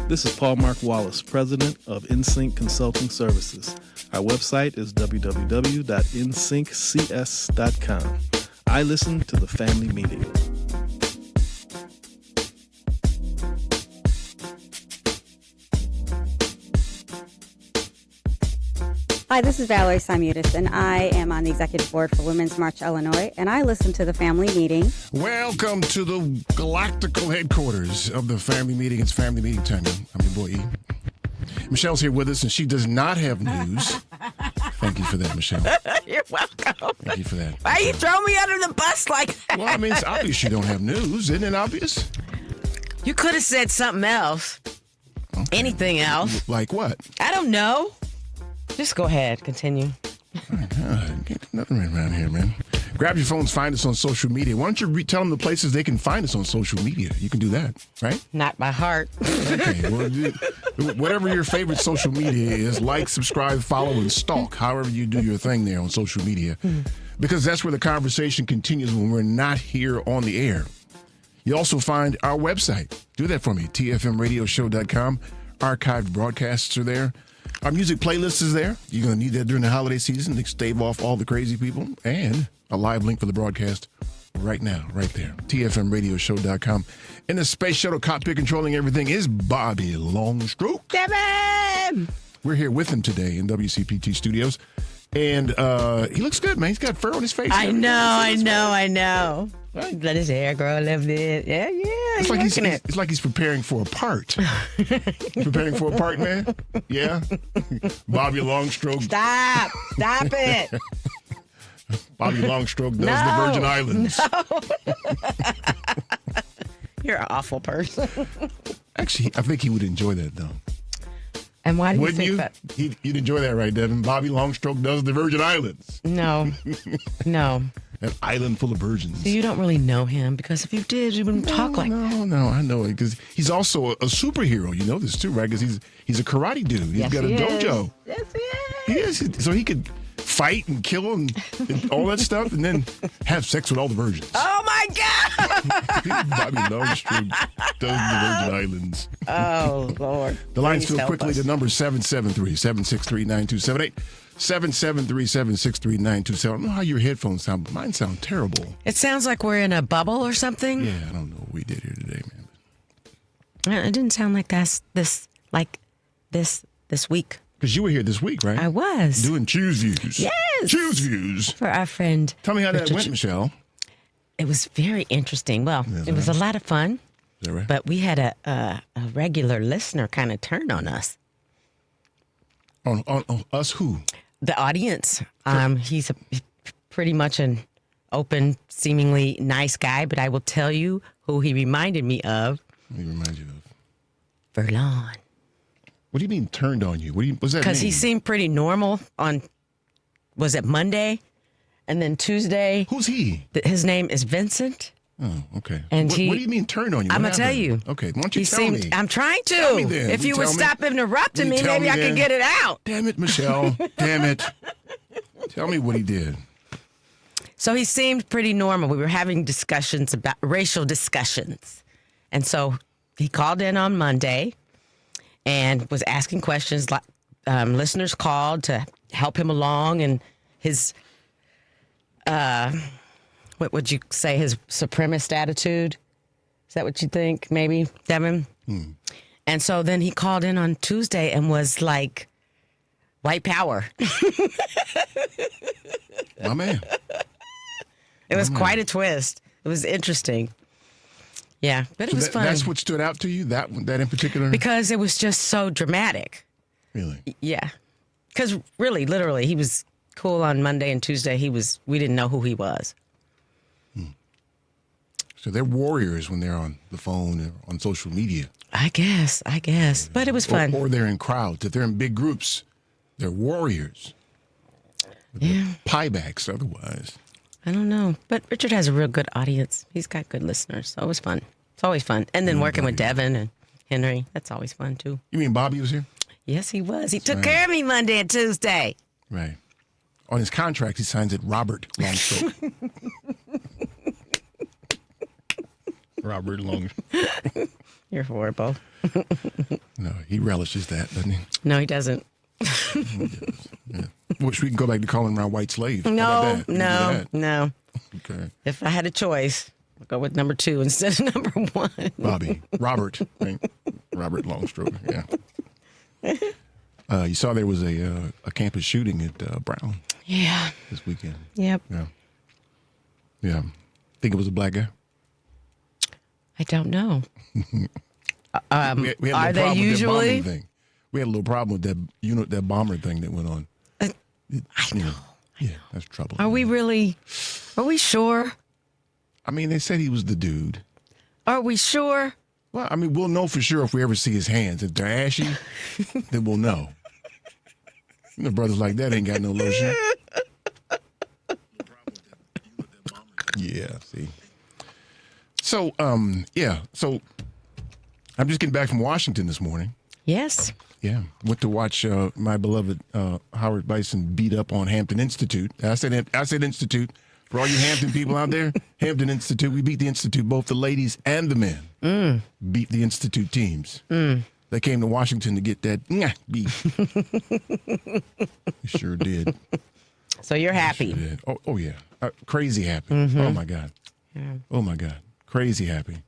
This is Paul Mark Wallace, president of InSync Consulting Services. Our website is www.insynccs.com. I listen to the family meeting. Hi, this is Valerie Simutis, and I am on the executive board for Women's March Illinois, and I listen to the family meeting. Welcome to the galactical headquarters of the family meeting. It's family meeting time. I'm your boy E. Michelle's here with us, and she does not have news. Thank you for that, Michelle. You're welcome. Thank you for that. Why you throw me under the bus like that? Well, I mean, it's obvious you don't have news. Isn't it obvious? You could have said something else. Okay. Anything else. Like what? I don't know. Just go ahead. Continue. Get nothing around here, man. Grab your phones, find us on social media. Why don't you tell them the places they can find us on social media? You can do that, right? Not by heart. Okay. Well, whatever your favorite social media is, like, subscribe, follow, and stalk, however you do your thing there on social media. Because that's where the conversation continues when we're not here on the air. You also find our website. Do that for me, tfmradioshow.com. Archived broadcasts are there. Our music playlist is there. You're going to need that during the holiday season to stave off all the crazy people. And a live link for the broadcast right now, right there. TFMradioshow.com. In the space shuttle cockpit controlling everything is Bobby Longstroke. Devin! We're here with him today in WCPT Studios. And he looks good, man. He's got fur on his face. I know. Right. Let his hair grow a little bit. Yeah. It's like he's preparing for a part. Preparing for a part, man? Yeah? Bobby Longstroke. Stop it. Bobby Longstroke does the Virgin Islands. No. You're an awful person. Actually, I think he would enjoy that, though. And why do you Wouldn't think you? that? You'd enjoy that, right, Devin? Bobby Longstroke does the Virgin Islands. No. An island full of virgins. So you don't really know him, because if you did, you wouldn't talk like that. No, I know it, because he's also a superhero. You know this too, right? Because he's a karate dude. He's got a dojo. Yes, he is. He is. So he could fight and kill and all that stuff, and then have sex with all the virgins. Oh my God! Bobby Longstroke does the Virgin Islands. Oh Lord! The lines fill quickly. The number 773-763-9278. 773-763-9278. I don't know how your headphones sound, but mine sound terrible. It sounds like we're in a bubble or something. Yeah, I don't know what we did here today, man. It didn't sound like this week. Because you were here this week, right? I was. Doing Choose Views. Yes. Choose Views. For our friend. Tell me how that went, Michelle. It was very interesting. Well, it was a lot of fun. Is that right? But we had a regular listener kind of turn on us. On us who? The audience. He's pretty much an open, seemingly nice guy, but I will tell you who he reminded me of. What do he remind you of? Verlon. What do you mean turned on you? What does that mean? Because he seemed pretty normal on, was it Monday? And then Tuesday. Who's he? His name is Vincent. Oh, okay. And what do you mean turned on you? I'm going to tell you. Okay, why don't you tell me? I'm trying to. Tell me then. If you would stop interrupting me, tell maybe I could get it out. Damn it, Michelle. Damn it. Tell me what he did. So he seemed pretty normal. We were having discussions about racial discussions. And so he called in on Monday and was asking questions. Listeners called to help him along, and his, what would you say, his supremacist attitude? Is that what you think, maybe, Devin? And so then he called in on Tuesday and was like, white power. My man. It was quite a twist. It was interesting. Yeah, but it was fun. That's what stood out to you, that in particular? Because it was just so dramatic. Really? Yeah. Because really, literally, he was cool on Monday and Tuesday. We didn't know who he was. So they're warriors when they're on the phone or on social media. I guess. But it was fun. Or they're in crowds. If they're in big groups, they're warriors. But they're piebacks otherwise. I don't know. But Richard has a real good audience. He's got good listeners. So it was fun. It's always fun. And then working with Devin and Henry, that's always fun, too. You mean Bobby was here? Yes, he was. He took care of me Monday and Tuesday. Right. on his contract, he signs it Robert Longstroke. Robert Longstroke. You're horrible. No, he relishes that, doesn't he? No, he doesn't. Yeah. Wish we can go back to calling him around white slave. How No, about that? We can do no, that. no. Okay. If I had a choice, I'd go with number 2 instead of number 1. Bobby. Robert. Right? Robert Longstroke. Yeah. You saw there was a campus shooting at Brown Yeah. this weekend. Yep. Yeah. Yeah. Think it was a black guy? I don't know. We had a little Are they problem with that usually? bombing thing. We had a little problem with that that bomber thing that went on. I know. Yeah, that's trouble. Are we really? Are we sure? I mean, they said he was the dude. Are we sure? Well, I mean, we'll know for sure if we ever see his hands. If they're ashy, then we'll know. You know, brothers like that ain't got no lotion. Yeah, see. So, yeah. So, I'm just getting back from Washington this morning. Yes. Yeah, went to watch my beloved Howard Bison beat up on Hampton Institute. I said Institute. For all you Hampton people out there, Hampton Institute, we beat the Institute, both the ladies and the men. Beat the Institute teams. They came to Washington to get that beat. We sure did. So you're happy. Sure did. Oh yeah. Crazy happy. Oh, my God. Yeah. Oh, my God. Crazy happy.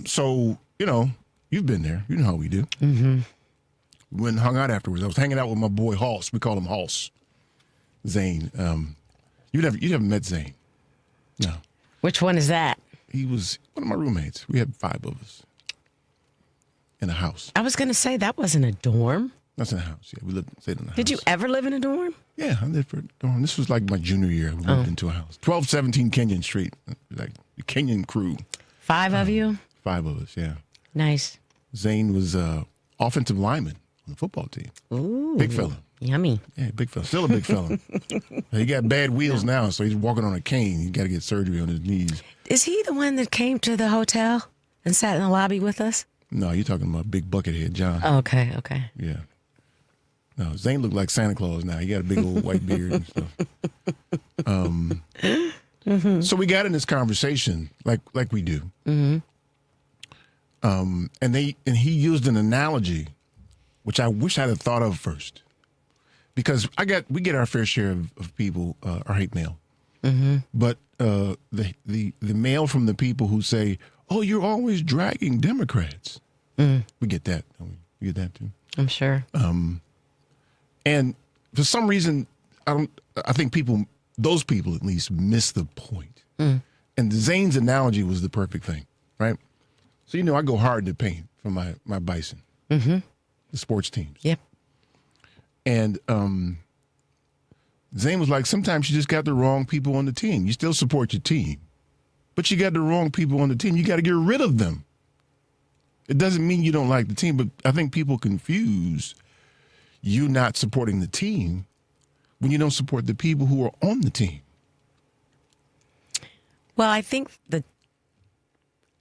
So, you know, you've been there. You know how we do. We went and hung out afterwards. I was hanging out with my boy Hoss. We call him Hoss. Zane. You never met Zane. No. Which one is that? He was one of my roommates. We had 5 of us in a house. I was going to say that wasn't a dorm. That's in a house. Yeah, we stayed in a house. Did you ever live in a dorm? Yeah, I lived for a dorm. This was like my junior year. We moved into a house. 1217 Kenyon Street. Like the Kenyon crew. 5 of you? 5 of us, yeah. Nice. Zane was offensive lineman on the football team. Ooh. Big fella. Yummy. Yeah, big fella. Still a big fella. He got bad wheels now, so he's walking on a cane. He's got to get surgery on his knees. Is he the one that came to the hotel and sat in the lobby with us? No, you're talking about Big Buckethead John. Oh, okay, okay. Yeah. No, Zane looked like Santa Claus now. He got a big old white beard and stuff. So we got in this conversation like we do. And he used an analogy, which I wish I'd have thought of first, because we get our fair share of people are hate mail, but the mail from the people who say, "Oh, you're always dragging Democrats," we get that. Don't we? We get that too. I'm sure. And for some reason, I think those people at least miss the point. And Zane's analogy was the perfect thing, right? So, you know, I go hard in the paint for my Bison, the sports teams. Yep. And Zane was like, sometimes you just got the wrong people on the team. You still support your team, but you got the wrong people on the team. You got to get rid of them. It doesn't mean you don't like the team, but I think people confuse you not supporting the team when you don't support the people who are on the team. Well, I think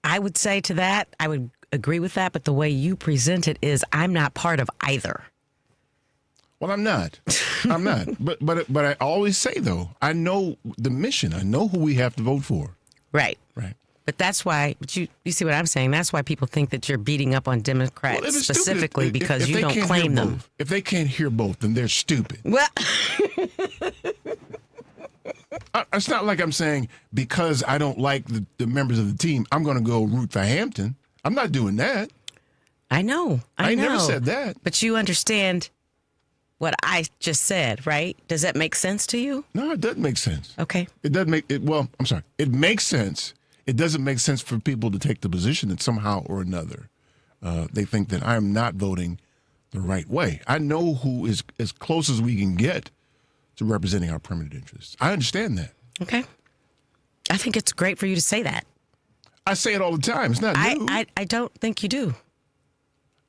I would say to that, I would agree with that, but the way you present it is I'm not part of either. Well, I'm not. I'm not. But I always say, though, I know the mission. I know who we have to vote for. Right. Right. But that's why, you see what I'm saying? That's why people think that you're beating up on Democrats Well, specifically stupid. because If you they don't can't claim hear them. both, if they can't hear both, then they're stupid. Well, It's not like I'm saying because I don't like the members of the team, I'm going to go root for Hampton. I'm not doing that. I know. I know. never said that. But you understand what I just said, right? Does that make sense to you? No, it doesn't make sense. Okay. It doesn't make it. Well, I'm sorry. It makes sense. It doesn't make sense for people to take the position that somehow or another they think that I'm not voting the right way. I know who is as close as we can get to representing our permanent interests. I understand that. Okay. I think it's great for you to say that. I say it all the time. It's not new. I don't think you do.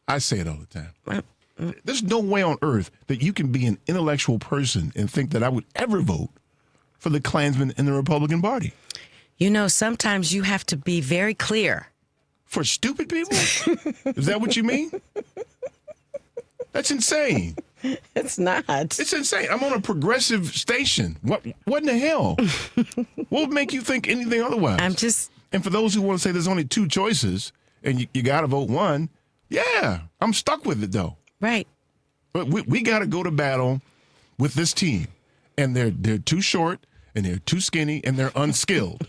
I say it all the time. There's no way on earth that you can be an intellectual person and think that I would ever vote for the Klansmen in the Republican Party. You know, sometimes you have to be very clear. For stupid people? Is that what you mean? That's insane. It's not. It's insane. I'm on a progressive station. What in the hell? What would make you think anything otherwise? I'm just. And for those who want to say there's only two choices and you got to vote one, yeah, I'm stuck with it though. Right. But we got to go to battle with this team, and they're too short, and they're too skinny, and they're unskilled.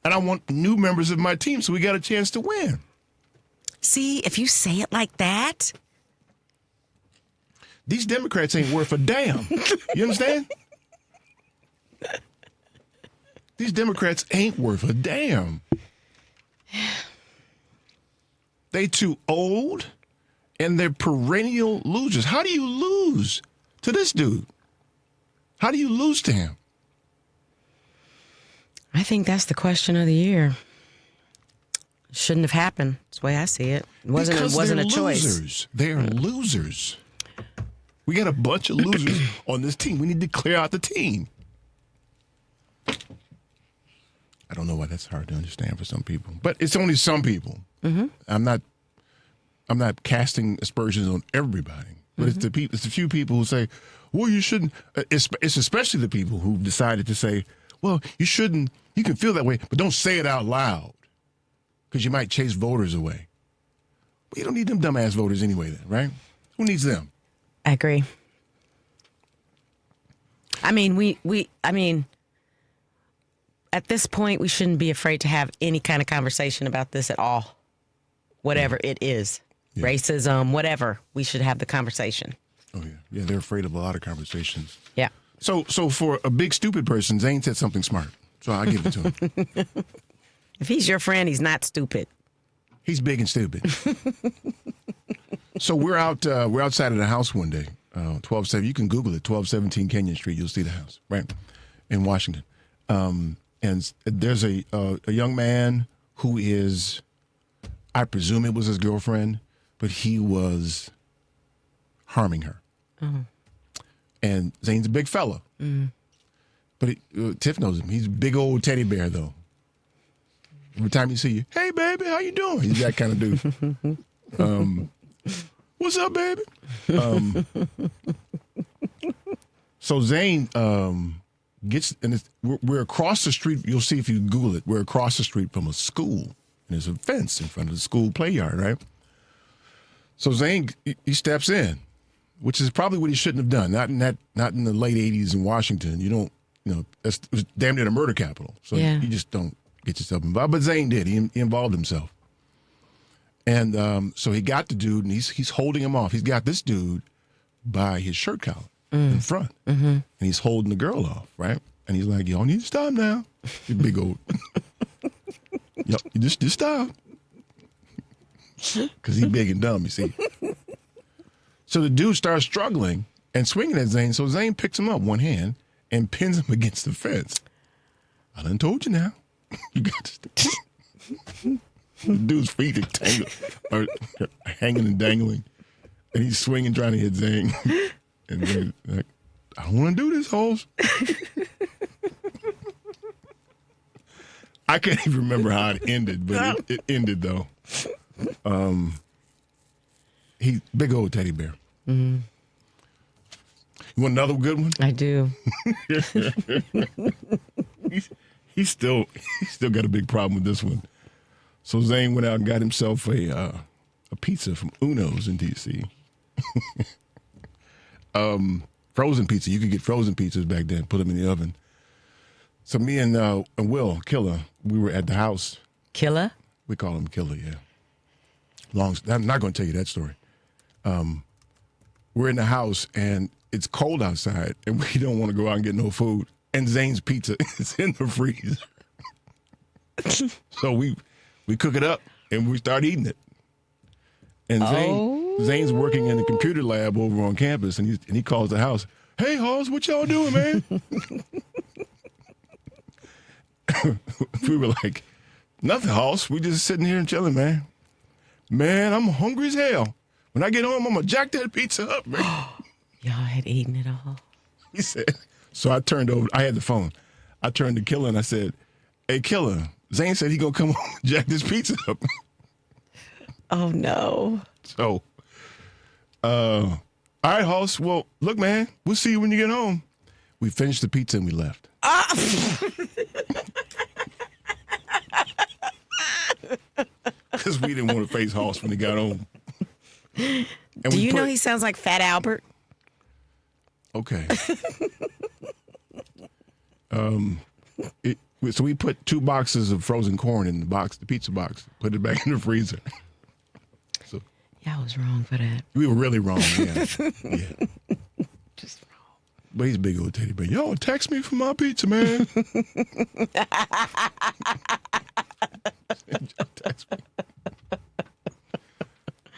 And I want new members of my team, so we got a chance to win. See, if you say it like that. These Democrats ain't worth a damn. You understand? These Democrats ain't worth a damn. They too old, and they're perennial losers. How do you lose to this dude? How do you lose to him? I think that's the question of the year. Shouldn't have happened. That's the way I see it. It wasn't a choice. Losers. They're losers. We got a bunch of losers on this team. We need to clear out the team. I don't know why that's hard to understand for some people, but it's only some people. Mm-hmm. I'm not casting aspersions on everybody, but it's the people. It's a few people who say, "Well, you shouldn't." It's especially the people who decided to say, "Well, you shouldn't. You can feel that way, but don't say it out loud because you might chase voters away." Well, you don't need them dumbass voters anyway, then, right? Who needs them? I agree. I mean, I mean, at this point, we shouldn't be afraid to have any kind of conversation about this at all. Whatever it is, racism, whatever, we should have the conversation. Oh yeah, yeah. They're afraid of a lot of conversations. Yeah. So for a big stupid person, Zane said something smart. So I give it to him. If he's your friend, he's not stupid. He's big and stupid. So we're outside of the house one day, 1217. You can Google it, 1217 Kenyon Street. You'll see the house, right, in Washington. And there's a young man who is, I presume it was his girlfriend, but he was harming her. Mm-hmm. And Zane's a big fella. Mm. But Tiff knows him. He's a big old teddy bear, though. Every time you see you, "Hey, baby, how you doing?" He's that kind of dude. What's up, baby? So Zane gets, and we're across the street. You'll see if you Google it. We're across the street from a school, and there's a fence in front of the school play yard, right? So Zane, he steps in, which is probably what he shouldn't have done. Not in the late '80s in Washington. You don't, it was damn near the murder capital. So you just don't get yourself involved. But Zane did. He involved himself. And so he got the dude, and he's holding him off. He's got this dude by his shirt collar in front, and he's holding the girl off, right? And he's like, "Y'all need to stop now, you big old, you just stop," because he's big and dumb, you see. So the dude starts struggling and swinging at Zane. So Zane picks him up one hand and pins him against the fence. "I done told you now, you got to stop." The dude's feet are hanging and dangling, and he's swinging, trying to hit Zane. And then, like, "I don't want to do this, hoes." I can't even remember how it ended, but it ended though. He big old teddy bear. Mm-hmm. You want another good one? I do. He's still got a big problem with this one. So Zane went out and got himself a pizza from Uno's in D.C. Frozen pizza. You could get frozen pizzas back then, put them in the oven. So me and Will, Killer, we were at the house. Killer? We call him Killer, yeah. I'm not going to tell you that story. We're in the house, and it's cold outside, and we don't want to go out and get no food. And Zane's pizza is in the freezer. So we cook it up, and we start eating it. And Zane's working in the computer lab over on campus, and he calls the house. "Hey, Halls, what y'all doing, man?" We were like, "Nothing, Halls. We just sitting here and chilling, man. Man, I'm hungry as hell. When I get home, I'm going to jack that pizza up, man." Y'all had eaten it all. He said. So I turned over. I had the phone. I turned to Killer, and I said, "Hey, Killer, Zane said he going to come home and jack this pizza up." Oh, no. So All right, Hoss. Well, look, man, we'll see you when you get home. We finished the pizza and we left. Because we didn't want to face Hoss when he got home. And Do you know he sounds like Fat Albert? Okay. So we put 2 boxes of frozen corn in the pizza box, put it back in the freezer. So Yeah, I was wrong for that. we were really wrong. Yeah. Yeah. Just wrong. But he's a big old teddy bear. Yo, text me for my pizza, man. Text me.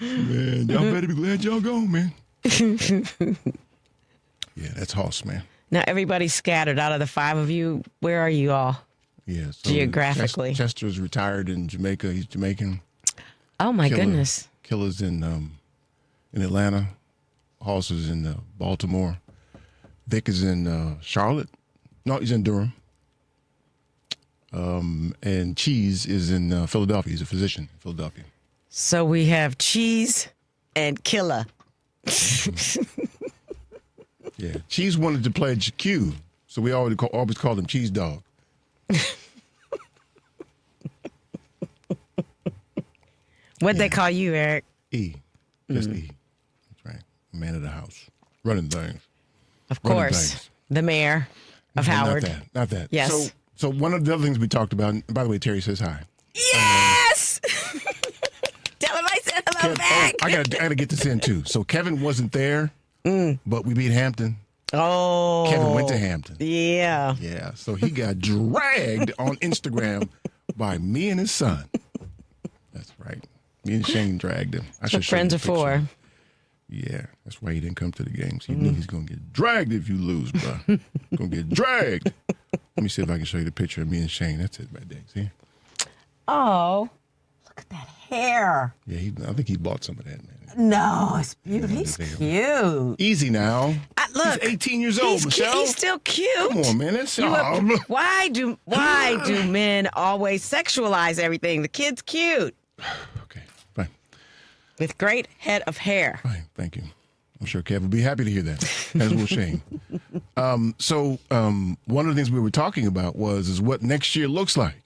Man, y'all better be glad y'all gone, man. Yeah, that's Hoss, man. Now everybody's scattered. Out of the 5 of you, where are you all? Yeah. So Geographically. Chester's retired in Jamaica. He's Jamaican. Oh my goodness. Killer's in Atlanta. Hoss is in Baltimore. Vic is in Charlotte. No, he's in Durham. And Cheese is in Philadelphia. He's a physician in Philadelphia. So we have Cheese and Killer. Yeah. Cheese wanted to pledge Q, so we always called him Cheese Dog. What'd they call you, Eric? E. Just E. That's right. Man of the house. Running things. Of Running course, things. the mayor of Howard. Not that. Yes. So one of the other things we talked about, and by the way, Terry says hi. Yes! Tell him I said hello back. I gotta get this in too. So Kevin wasn't there, but we beat Hampton. Oh. Kevin went to Hampton. Yeah. Yeah. So he got dragged on Instagram by me and his son. That's right. Me and Shane dragged him. I should show you Friends the are for. picture. Yeah, that's why he didn't come to the games. He knew he's gonna get dragged if you lose, bro. Gonna get dragged. Let me see if I can show you the picture of me and Shane. That's it right there. See? Oh, look at that hair. Yeah, I think he bought some of that, man. No, it's beautiful. He's Damn. cute. Easy now. Look, he's 18 years old, He's Michelle. He's still cute. Come on, man. That's Why do men always sexualize everything? The kid's cute Okay, fine. with great head of hair. Fine, thank you. I'm sure Kev will be happy to hear that, as will Shane. So one of the things we were talking about is what next year looks like.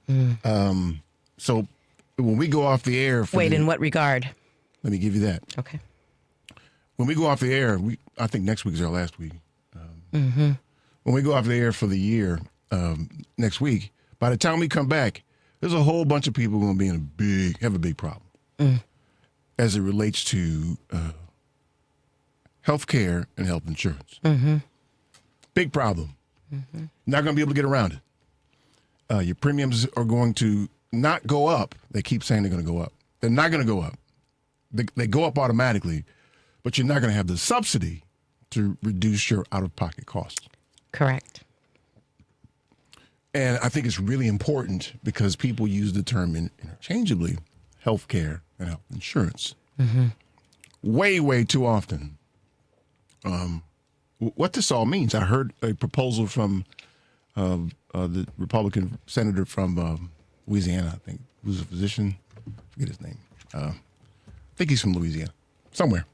So when we go off the air... In what regard? Let me give you that. Okay. When we go off the air, I think next week is our last week. When we go off the air for the year next week, by the time we come back, there's a whole bunch of people going to be have a big problem as it relates to health care and health insurance. Big problem. Not going to be able to get around it. Your premiums are going to not go up. They keep saying they're going to go up. They're not going to go up. They go up automatically, but you're not going to have the subsidy to reduce your out-of-pocket costs. Correct. And I think it's really important because people use the term interchangeably, health care and health insurance. Way, way too often. What this all means, I heard a proposal from the Republican senator from Louisiana, I think, who's a physician. I forget his name. I think he's from Louisiana, somewhere,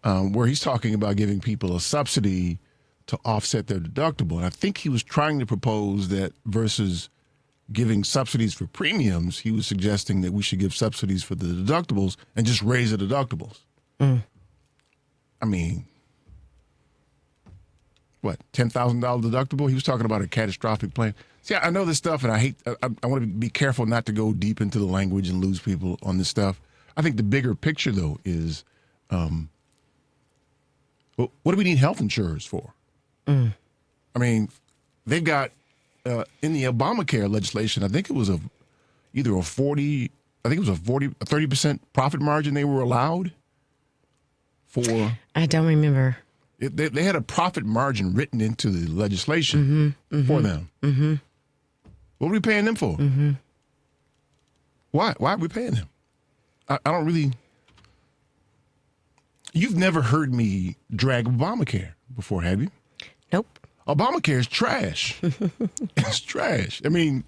where he's talking about giving people a subsidy to offset their deductible. And I think he was trying to propose that versus giving subsidies for premiums, he was suggesting that we should give subsidies for the deductibles and just raise the deductibles. I mean, what, $10,000 deductible? He was talking about a catastrophic plan. See, I know this stuff, and I want to be careful not to go deep into the language and lose people on this stuff. I think the bigger picture, though, is what do we need health insurers for? I mean, they've got, in the Obamacare legislation, I think it was either a 30% profit margin they were allowed for. I don't remember. They had a profit margin written into the legislation for them. What are we paying them for? Why? Why are we paying them? I don't really. You've never heard me drag Obamacare before, have you? Nope. Obamacare is trash. It's trash. I mean,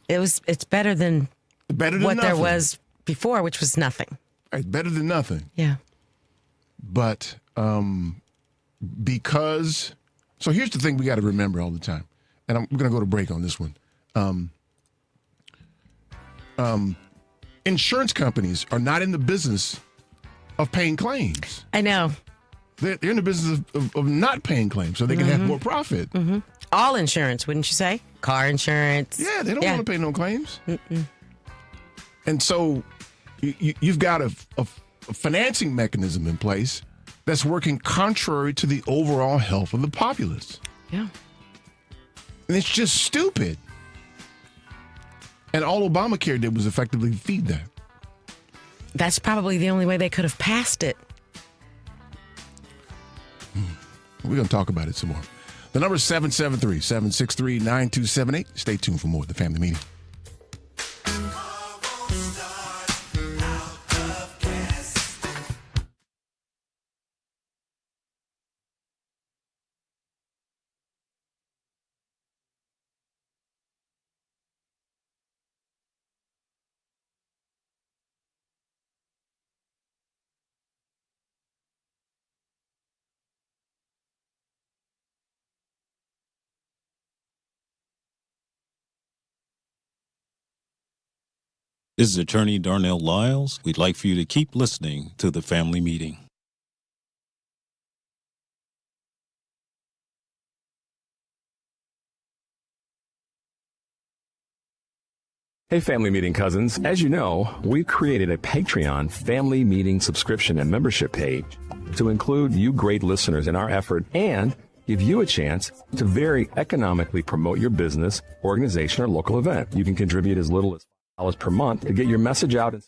It's better than better than what nothing. there was before, which was nothing. Right, better than nothing. Yeah. But because, so here's the thing we got to remember all the time, and we're going to go to break on this one. Insurance companies are not in the business of paying claims. I know. They're in the business of not paying claims so they can have more profit. All insurance, wouldn't you say? Car insurance. Yeah, they don't want to pay no claims. And so you've got a financing mechanism in place that's working contrary to the overall health of the populace. Yeah. And it's just stupid. And all Obamacare did was effectively feed that. That's probably the only way they could have passed it. We're going to talk about it some more. The number is 773-763-9278. Stay tuned for more of the Family Meeting. This is Attorney Darnell Lyles. We'd like for you to keep listening to the Family Meeting. Hey, Family Meeting cousins. As you know, we've created a Patreon Family Meeting subscription and membership page to include you great listeners in our effort and give you a chance to very economically promote your business, organization, or local event. You can contribute as little as $5 per month to get your message out and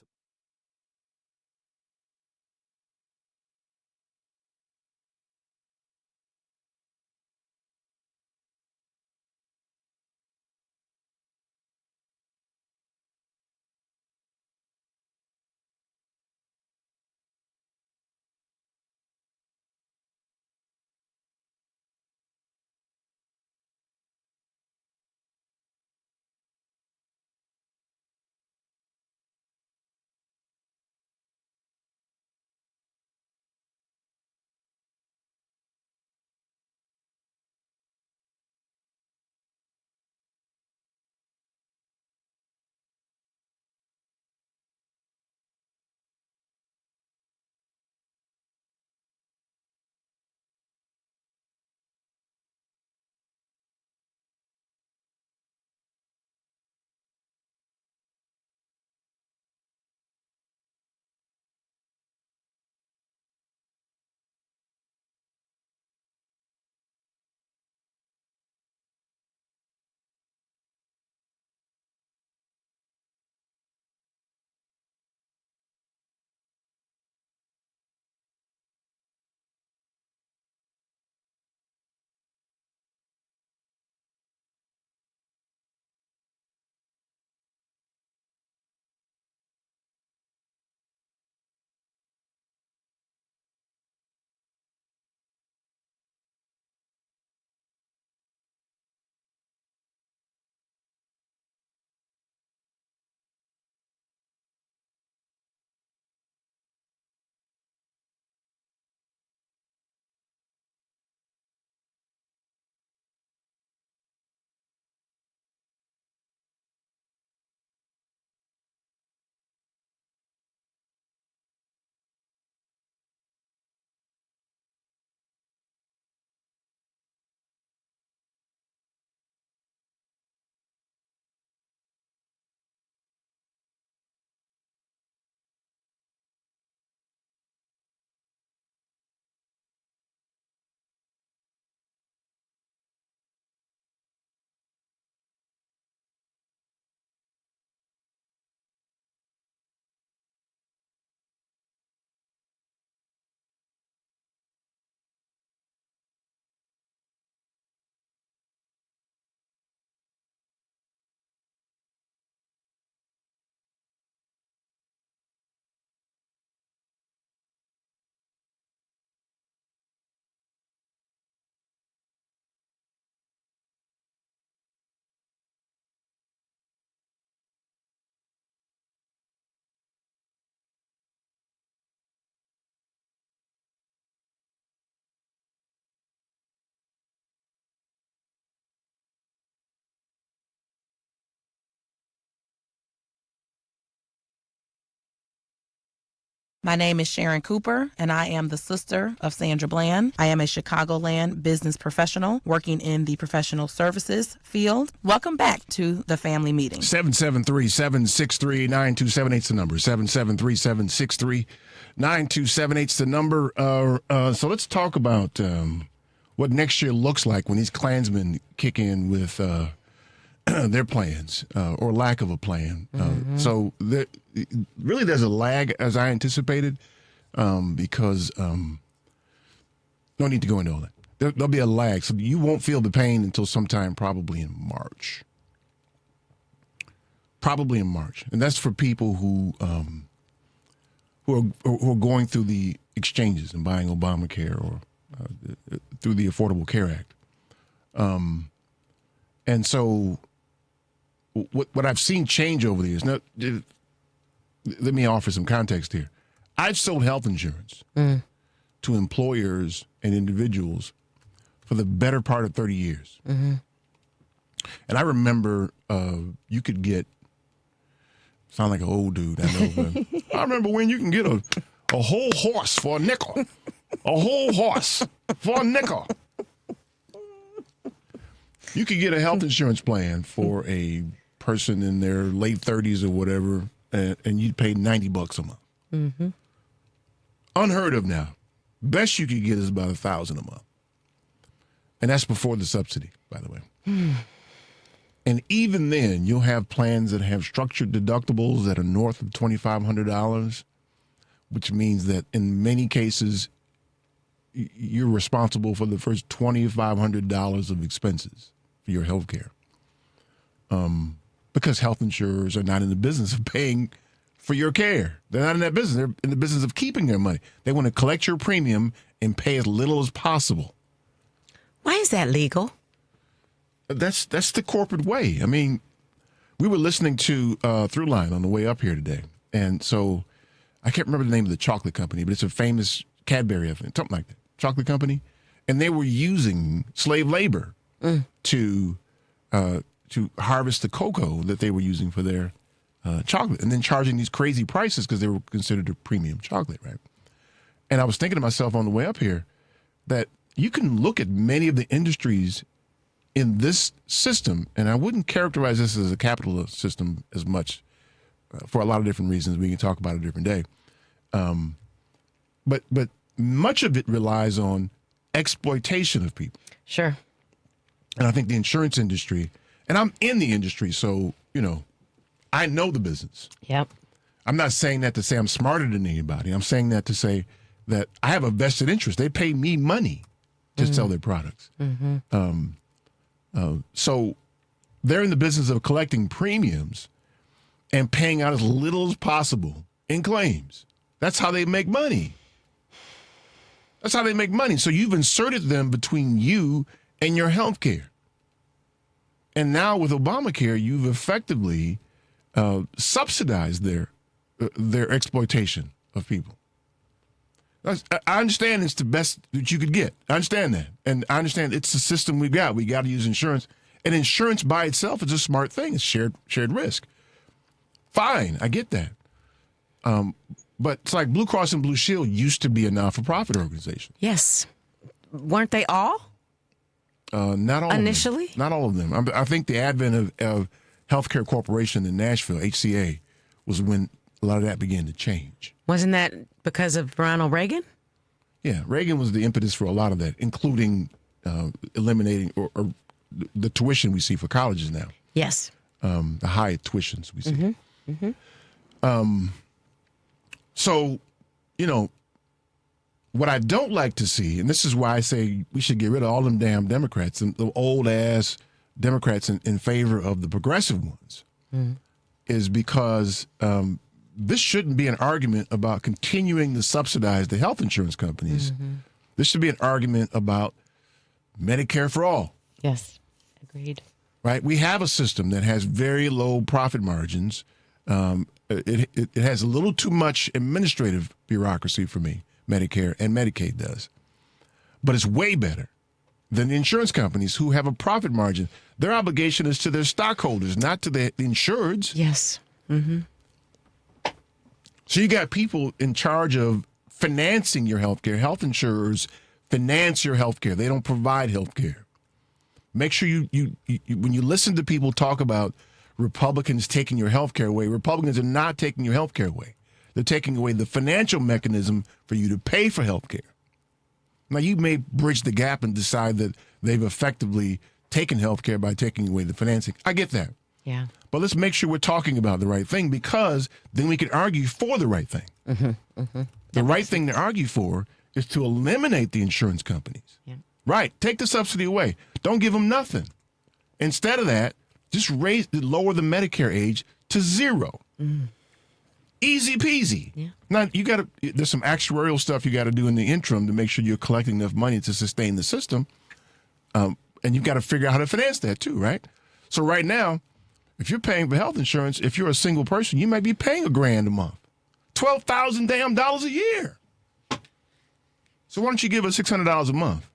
My name is Sharon Cooper, and I am the sister of Sandra Bland. I am a Chicagoland business professional working in the professional services field. Welcome back to the family meeting. 773-763-9278 is the number. 773-763-9278 is the number. So let's talk about what next year looks like when these Klansmen kick in with their plans or lack of a plan. So there's a lag, as I anticipated, because no need to go into all that. There'll be a lag, so you won't feel the pain until sometime probably in March. Probably in March, and that's for people who are going through the exchanges and buying Obamacare or through the Affordable Care Act. And so what I've seen change over the years. Now, let me offer some context here. I've sold health insurance to employers and individuals for the better part of 30 years. And I remember you could get, sound like an old dude, I know, but I remember when you can get a whole horse for a nickel. A whole horse for a nickel. You could get a health insurance plan for a person in their late 30s or whatever, and you'd pay $90 a month. Unheard of now. Best you could get is about $1,000 a month. And that's before the subsidy, by the way. And even then, you'll have plans that have structured deductibles that are north of $2,500, which means that in many cases, you're responsible for the first $2,500 of expenses for your health care. Because health insurers are not in the business of paying for your care. They're not in that business. They're in the business of keeping their money. They want to collect your premium and pay as little as possible. Why is that legal? That's the corporate way. I mean, we were listening to Throughline on the way up here today. And so I can't remember the name of the chocolate company, but it's a famous Cadbury, I think, something like that, chocolate company. And they were using slave labor to harvest the cocoa that they were using for their chocolate, and then charging these crazy prices because they were considered a premium chocolate, right? And I was thinking to myself on the way up here that you can look at many of the industries in this system, and I wouldn't characterize this as a capitalist system as much for a lot of different reasons. We can talk about it a different day. But much of it relies on exploitation of people. Sure. And I think the insurance industry, and I'm in the industry, so, I know the business. Yep. I'm not saying that to say I'm smarter than anybody. I'm saying that to say that I have a vested interest. They pay me money to sell their products. So they're in the business of collecting premiums and paying out as little as possible in claims. That's how they make money. That's how they make money. So you've inserted them between you and your health care. And now with Obamacare, you've effectively subsidized their exploitation of people. I understand it's the best that you could get. I understand that. And I understand it's the system we've got. We got to use insurance. And insurance by itself is a smart thing. It's shared risk. Fine, I get that. But it's like Blue Cross and Blue Shield used to be a not-for-profit organization. Yes. Weren't they all? Not all initially? Of them. Not all of them. I think the advent of Healthcare Corporation in Nashville, HCA, was when a lot of that began to change. Wasn't that because of Ronald Reagan? Yeah, Reagan was the impetus for a lot of that, including eliminating or the tuition we see for colleges now. Yes. The high tuitions we see. So, what I don't like to see, and this is why I say we should get rid of all them damn Democrats, and the old-ass Democrats in favor of the progressive ones, is because this shouldn't be an argument about continuing to subsidize the health insurance companies. This should be an argument about Medicare for all. Yes, agreed. Right? We have a system that has very low profit margins. It has a little too much administrative bureaucracy for me, Medicare and Medicaid does. But it's way better than the insurance companies who have a profit margin. Their obligation is to their stockholders, not to the insureds. Yes. So you got people in charge of financing your health care. Health insurers finance your health care. They don't provide health care. Make sure you when you listen to people talk about Republicans taking your health care away, Republicans are not taking your health care away. They're taking away the financial mechanism for you to pay for health care. Now, you may bridge the gap and decide that they've effectively taken health care by taking away the financing. I get that. Yeah. But let's make sure we're talking about the right thing, because then we can argue for the right thing. The right thing to argue for is to eliminate the insurance companies. Yeah. Right. Take the subsidy away. Don't give them nothing. Instead of that, just lower the Medicare age to 0. Easy peasy. Yeah. Now, there's some actuarial stuff you got to do in the interim to make sure you're collecting enough money to sustain the system. And you've got to figure out how to finance that too, right? So right now, if you're paying for health insurance, if you're a single person, you might be paying $1,000 a month. $12,000 a year. So why don't you give us $600 a month?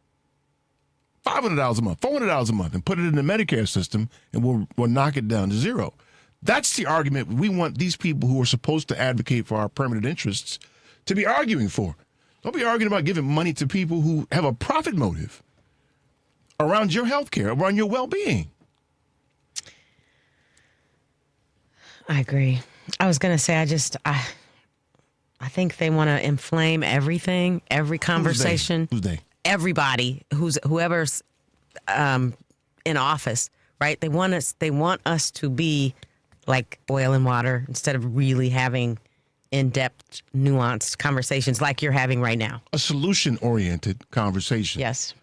$500 a month, $400 a month, and put it in the Medicare system, and we'll knock it down to 0. That's the argument we want these people who are supposed to advocate for our permanent interests to be arguing for. Don't be arguing about giving money to people who have a profit motive around your health care, around your well-being. I agree. I was going to say, I think they want to inflame everything, every conversation. Who's they? Everybody, whoever's in office, right? They want us to be like oil and water instead of really having in-depth, nuanced conversations like you're having right now. A solution-oriented conversation. Yes.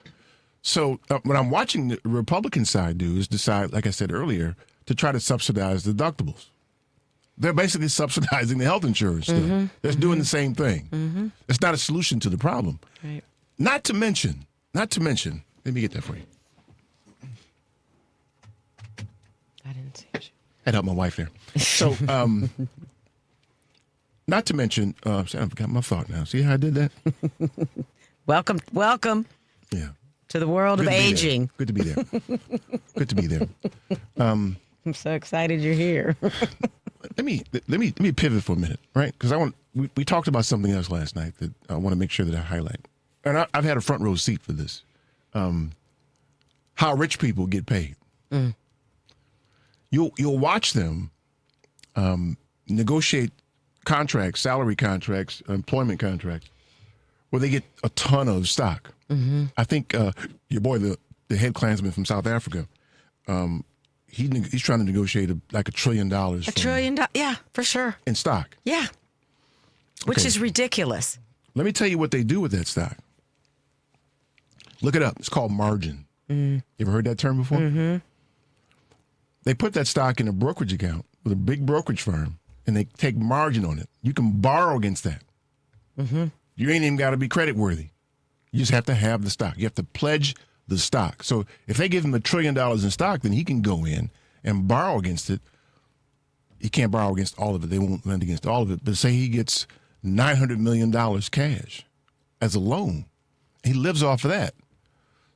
So what I'm watching the Republican side do is decide, like I said earlier, to try to subsidize deductibles. They're basically subsidizing the health insurance still. They're doing the same thing. It's not a solution to the problem. Right. Not to mention, let me get that for you. I didn't see it. I'd help my wife there. So, not to mention, I forgot my thought now. See how I did that? Welcome Yeah. to the world Good of to be there. aging. Good to be there. Good to be there. I'm so excited you're here. Let me pivot for a minute, right? Because we talked about something else last night that I want to make sure that I highlight, and I've had a front row seat for this. How rich people get paid. You'll watch them negotiate contracts, salary contracts, employment contracts, where they get a ton of stock. I think your boy, the head Klansman from South Africa, he's trying to negotiate like $1 trillion. $1 trillion, yeah, for sure. In stock. Yeah, which Okay. is ridiculous. Let me tell you what they do with that stock. Look it up. It's called margin. You ever heard that term before? They put that stock in a brokerage account with a big brokerage firm, and they take margin on it. You can borrow against that. You ain't even got to be credit worthy. You just have to have the stock. You have to pledge the stock. So if they give him $1 trillion in stock, then he can go in and borrow against it. He can't borrow against all of it. They won't lend against all of it. But say he gets $900 million cash as a loan. He lives off of that.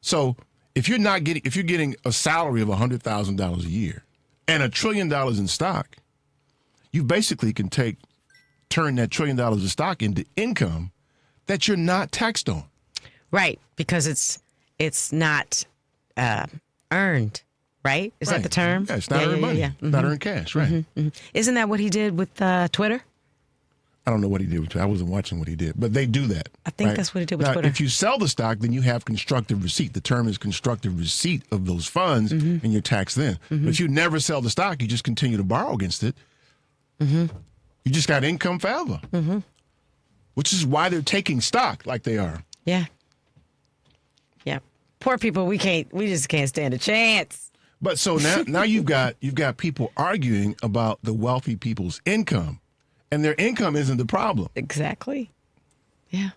So if you're getting a salary of $100,000 a year and $1 trillion in stock, you basically can turn that $1 trillion of stock into income that you're not taxed on. Right, because it's not earned, right? Is that the term? Yeah, it's not earned money. Yeah. Not earned cash, right? Isn't that what he did with Twitter? I don't know what he did with Twitter. I wasn't watching what he did, but they do that. I think right? that's what he did with now, Twitter. If you sell the stock, then you have constructive receipt. The term is constructive receipt of those funds, and you're taxed then. But if you never sell the stock, you just continue to borrow against it. You just got income forever, which is why they're taking stock like they are. Yeah. Yeah. Poor people, we just can't stand a chance. But so now you've got people arguing about the wealthy people's income, and their income isn't the problem. Exactly. Yeah.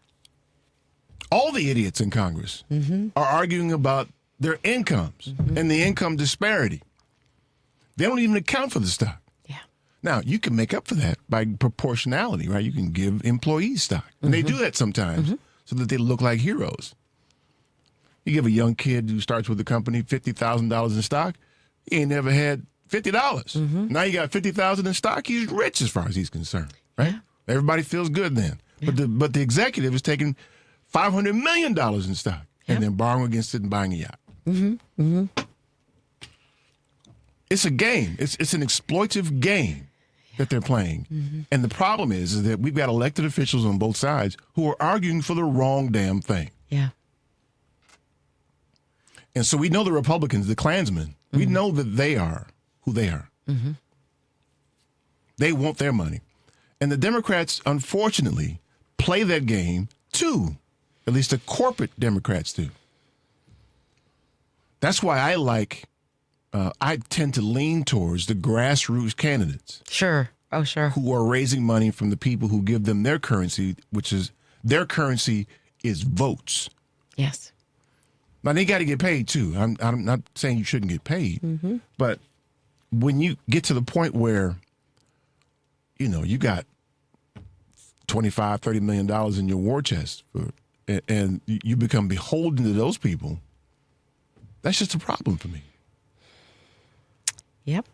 All the idiots in Congress are arguing about their incomes and the income disparity. They don't even account for the stock. Yeah. Now, you can make up for that by proportionality, right? You can give employees stock. And they do that sometimes so that they look like heroes. You give a young kid who starts with the company $50,000 in stock, he ain't never had $50. Now you got $50,000 in stock, he's rich as far as he's concerned, right? Everybody feels good then. But the executive is taking $500 million in stock and then borrowing against it and buying a yacht. It's a game. It's an exploitive game that they're playing. And the problem is that we've got elected officials on both sides who are arguing for the wrong damn thing. Yeah. And so we know the Republicans, the Klansmen, we know that they are who they are. They want their money. And the Democrats, unfortunately, play that game too. At least the corporate Democrats do. That's why I tend to lean towards the grassroots candidates. Sure. Oh, sure. Who are raising money from the people who give them their currency, which is their currency is votes. Yes. Now, they got to get paid, too. I'm not saying you shouldn't get paid. But when you get to the point where, you got $25, $30 million in your war chest, and you become beholden to those people, that's just a problem for me. Yep.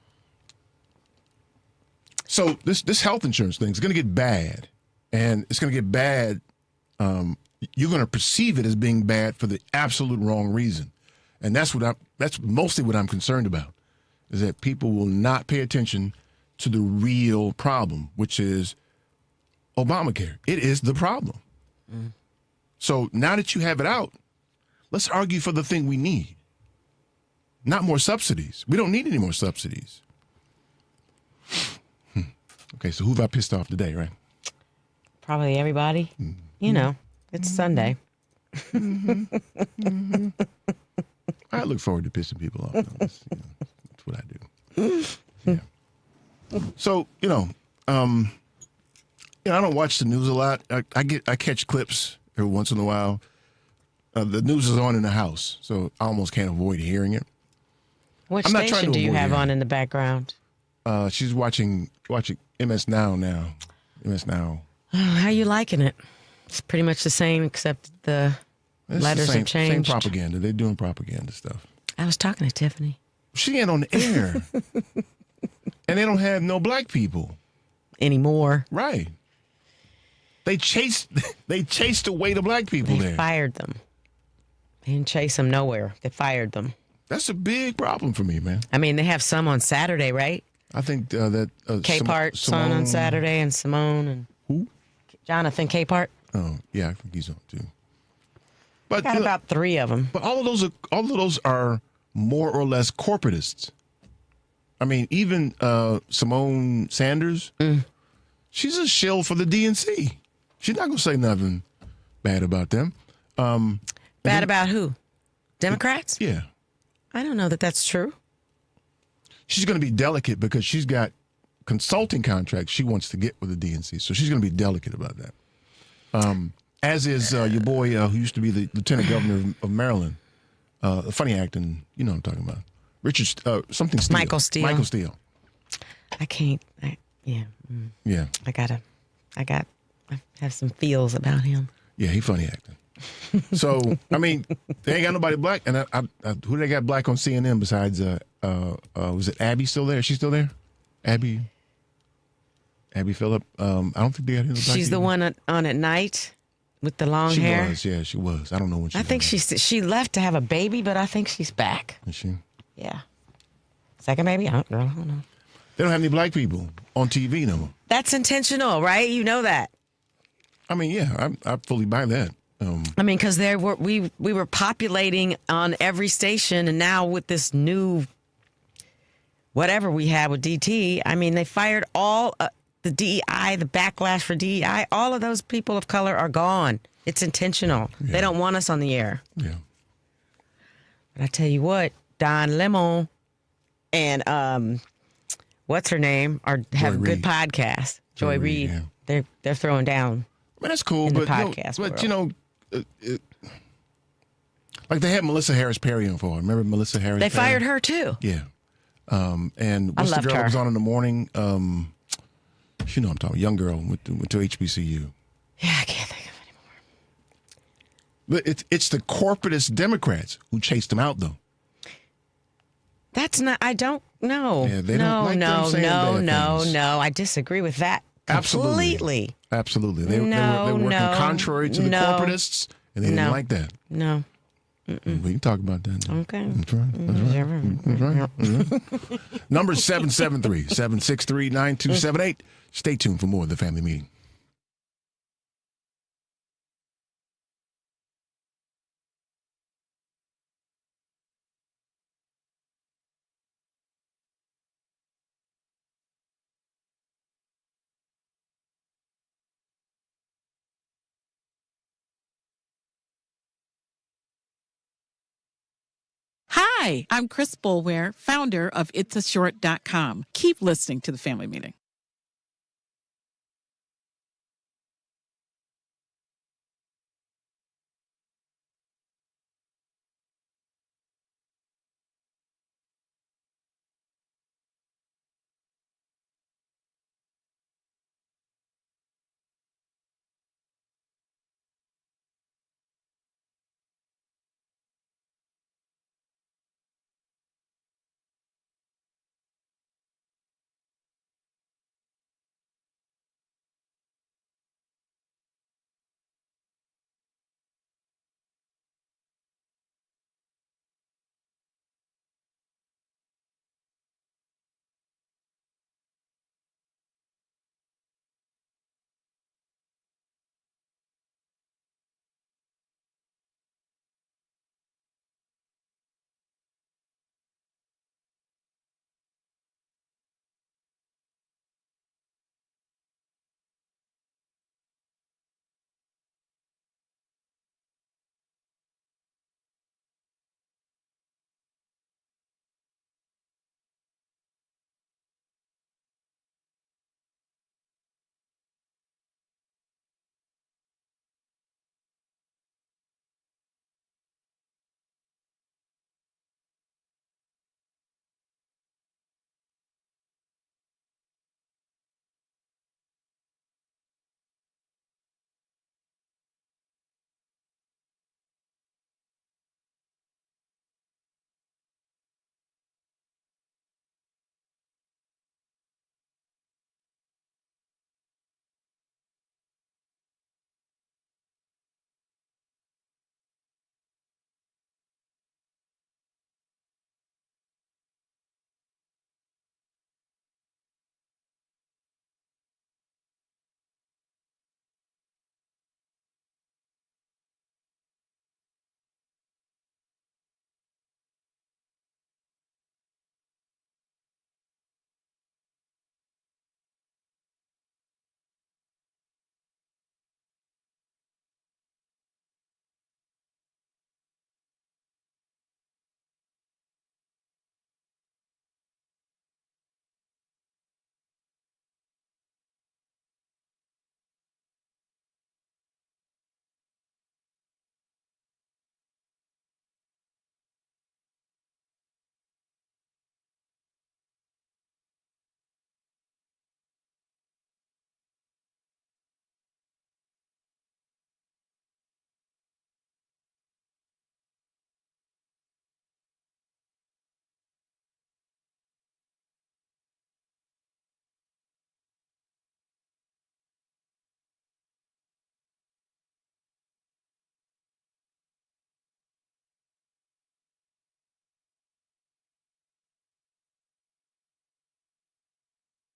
So this health insurance thing is going to get bad, and it's going to get bad. You're going to perceive it as being bad for the absolute wrong reason, and that's mostly what I'm concerned about, is that people will not pay attention to the real problem, which is Obamacare. It is the problem. So now that you have it out, let's argue for the thing we need, not more subsidies. We don't need any more subsidies. Okay, so who have I pissed off today, right? Probably everybody. It's Sunday. I look forward to pissing people off. That's what I do. Yeah. So, I don't watch the news a lot. I catch clips every once in a while. The news is on in the house, so I almost can't avoid hearing it. What I'm not trying station to do you avoid have hearing on in the background? She's watching MS Now. MS Now. How you liking it? It's pretty much the same, except the It's letters the have changed. Same propaganda. They're doing propaganda stuff. I was talking to Tiffany. She ain't on the air. And they don't have no black people. Anymore. Right. They chased away the black people They there. fired them. They didn't chase them nowhere. They fired them. That's a big problem for me, man. I mean, they have some on Saturday, right? I think that Capehart on Simone, Saturday, and Simone and who? Jonathan Capehart. Oh, yeah, I think he's on too. But Got about 3 of them. But all of those are more or less corporatists. I mean, even Simone Sanders, she's a shill for the DNC. She's not gonna say nothing bad about them. Bad about who? Democrats? Yeah. I don't know that that's true. She's going to be delicate because she's got consulting contracts she wants to get with the DNC. So she's going to be delicate about that. As is your boy who used to be the lieutenant governor of Maryland. Funny acting, you know what I'm talking about. Richard, something Steele. Michael Steele. Michael Steele. I can't. Yeah. Yeah. I have some feels about him. Yeah, he funny acting. So, I mean, they ain't got nobody black. And who they got black on CNN besides, was it Abby still there? Is she still there? Abby Phillip? I don't think they got any black She's the people. one on at night with the long hair. She was, yeah, she was. I don't know when she I think she left to have a baby, but I think she's back. Is she? Yeah. Second baby? I don't know. They don't have any black people on TV no more. That's intentional, right? You know that. I mean, yeah, I fully buy that. I mean, because we were populating on every station, and now with this new whatever we had with DT, I mean, they fired all the DEI, the backlash for DEI. All of those people of color are gone. It's intentional. Yeah. They don't want us on the air. Yeah. But I tell you what, Don Lemon and what's her name have Joy good Reid. podcasts. Joy Reid. yeah. They're throwing down. Well, that's cool, In the but podcast world. like they had Melissa Harris Perry on for. Remember Melissa Harris? They Perry? fired her too. Yeah. And what's the loved girl that her. was on in the morning? You know what I'm talking. Young girl went to HBCU. Yeah, I can't think of it anymore. But it's the corporatist Democrats who chased them out, though. That's not. I don't know. Yeah, they don't like them saying bad things. No. I disagree with that Completely. Absolutely. They were No, working no, contrary to the no, corporatists, and they didn't no. like that. No. We can talk about that now. Okay. That's right. That's right. That's right. Number 773-763-9278. Stay tuned for more of the Family Meeting. Hi, I'm Chris Boulware, founder of itsashort.com. Keep listening to the Family Meeting.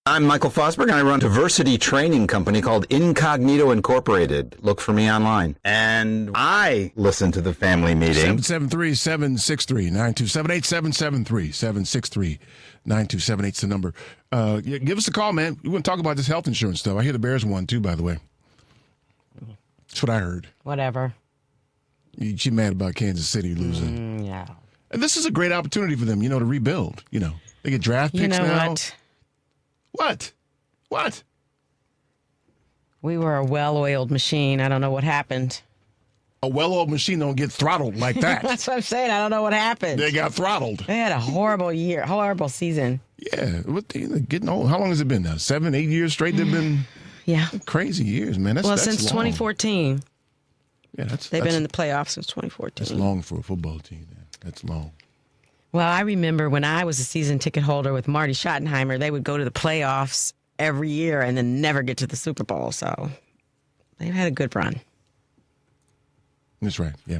I'm Michael Fosberg, and I run a diversity training company called Incognito Incorporated. Look for me online. And I listen to the Family Meeting. 773-763-9278. 773-763-9278 is the number. Give us a call, man. We want to talk about this health insurance stuff. I hear the Bears won, too, by the way. That's what I heard. Whatever. She mad about Kansas City losing. Yeah. And this is a great opportunity for them, to rebuild. They get draft picks You know now. What? We were a well-oiled machine. I don't know what happened. A well-oiled machine don't get throttled like that. That's what I'm saying. I don't know what happened. They got throttled. They had a horrible year, horrible season. Yeah, getting old. How long has it been now? 7, 8 years straight? They've been crazy years, man. That's since long. 2014. Yeah, they've been in the playoffs since 2014. That's long for a football team, man. That's long. Well, I remember when I was a season ticket holder with Marty Schottenheimer, they would go to the playoffs every year and then never get to the Super Bowl. So they've had a good run. That's right. Yeah.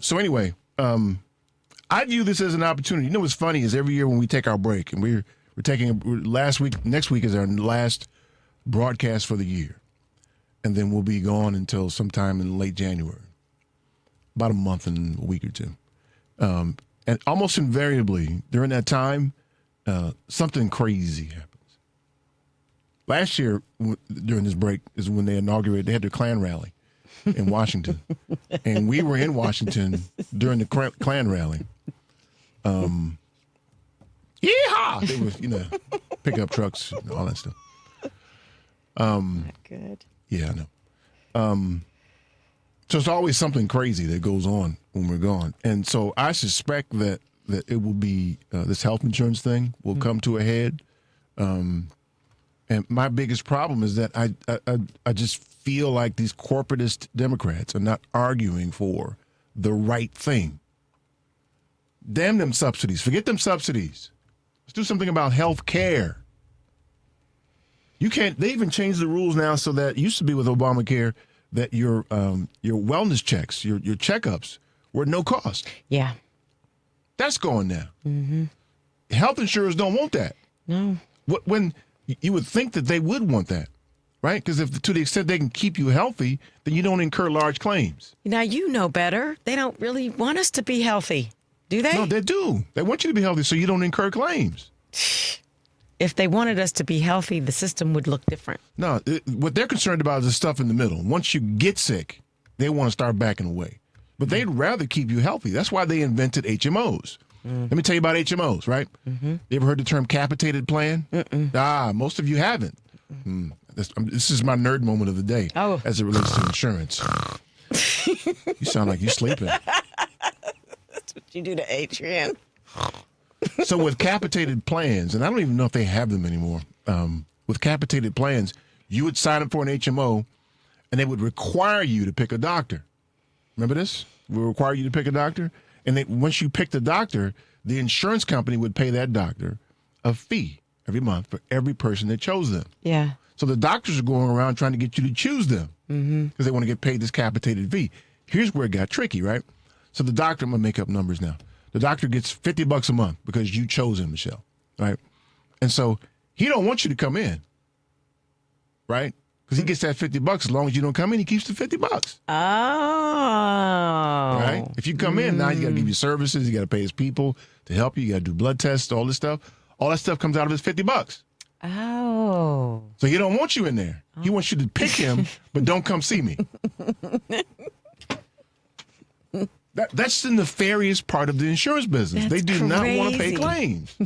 So anyway, I view this as an opportunity. You know what's funny is every year when we take our break, and we're taking next week is our last broadcast for the year, and then we'll be gone until sometime in late January, about a month and a week or two. And almost invariably during that time, something crazy happens. Last year during this break is when they had their Klan rally in Washington, and we were in Washington during the Klan rally. Yeehaw! They were, pickup trucks and all that stuff. Good. Yeah, I know. So it's always something crazy that goes on when we're gone, and so I suspect that it will be this health insurance thing will come to a head. And my biggest problem is that I just feel like these corporatist Democrats are not arguing for the right thing. Damn them subsidies. Forget them subsidies. Let's do something about health care. You can't. They even changed the rules now so that it used to be with Obamacare that your wellness checks, your checkups were no cost. Yeah. That's gone now. Mm-hmm. Health insurers don't want that. No. When you would think that they would want that, right? Because if to the extent they can keep you healthy, then you don't incur large claims. Now you know better. They don't really want us to be healthy, do they? No, they do. They want you to be healthy so you don't incur claims. If they wanted us to be healthy, the system would look different. No, what they're concerned about is the stuff in the middle. Once you get sick, they want to start backing away. But they'd rather keep you healthy. That's why they invented HMOs. Let me tell you about HMOs, right? Mm-hmm. You ever heard the term capitated plan? Mm-mm. Most of you haven't. This is my nerd moment of the day as it relates to insurance. You sound like you're sleeping. That's what you do to Adrian. So with capitated plans, and I don't even know if they have them anymore, with capitated plans, you would sign up for an HMO, and they would require you to pick a doctor. Remember this? We require you to pick a doctor. And once you pick the doctor, the insurance company would pay that doctor a fee every month for every person that chose them. Yeah. So the doctors are going around trying to get you to choose them because they want to get paid this capitated fee. Here's where it got tricky, right? So the doctor, I'm going to make up numbers now. The doctor gets $50 a month because you chose him, Michelle, right? And so he don't want you to come in, right? Because he gets that $50 as long as you don't come in, he keeps the $50. Oh. Right? If you come in, now you got to give you services, you got to pay his people to help you, you got to do blood tests, all this stuff. All that stuff comes out of his $50. Oh. So he don't want you in there. He wants you to pick him, but don't come see me. That's the nefarious part of the insurance business. That's they do not want to pay crazy. claims.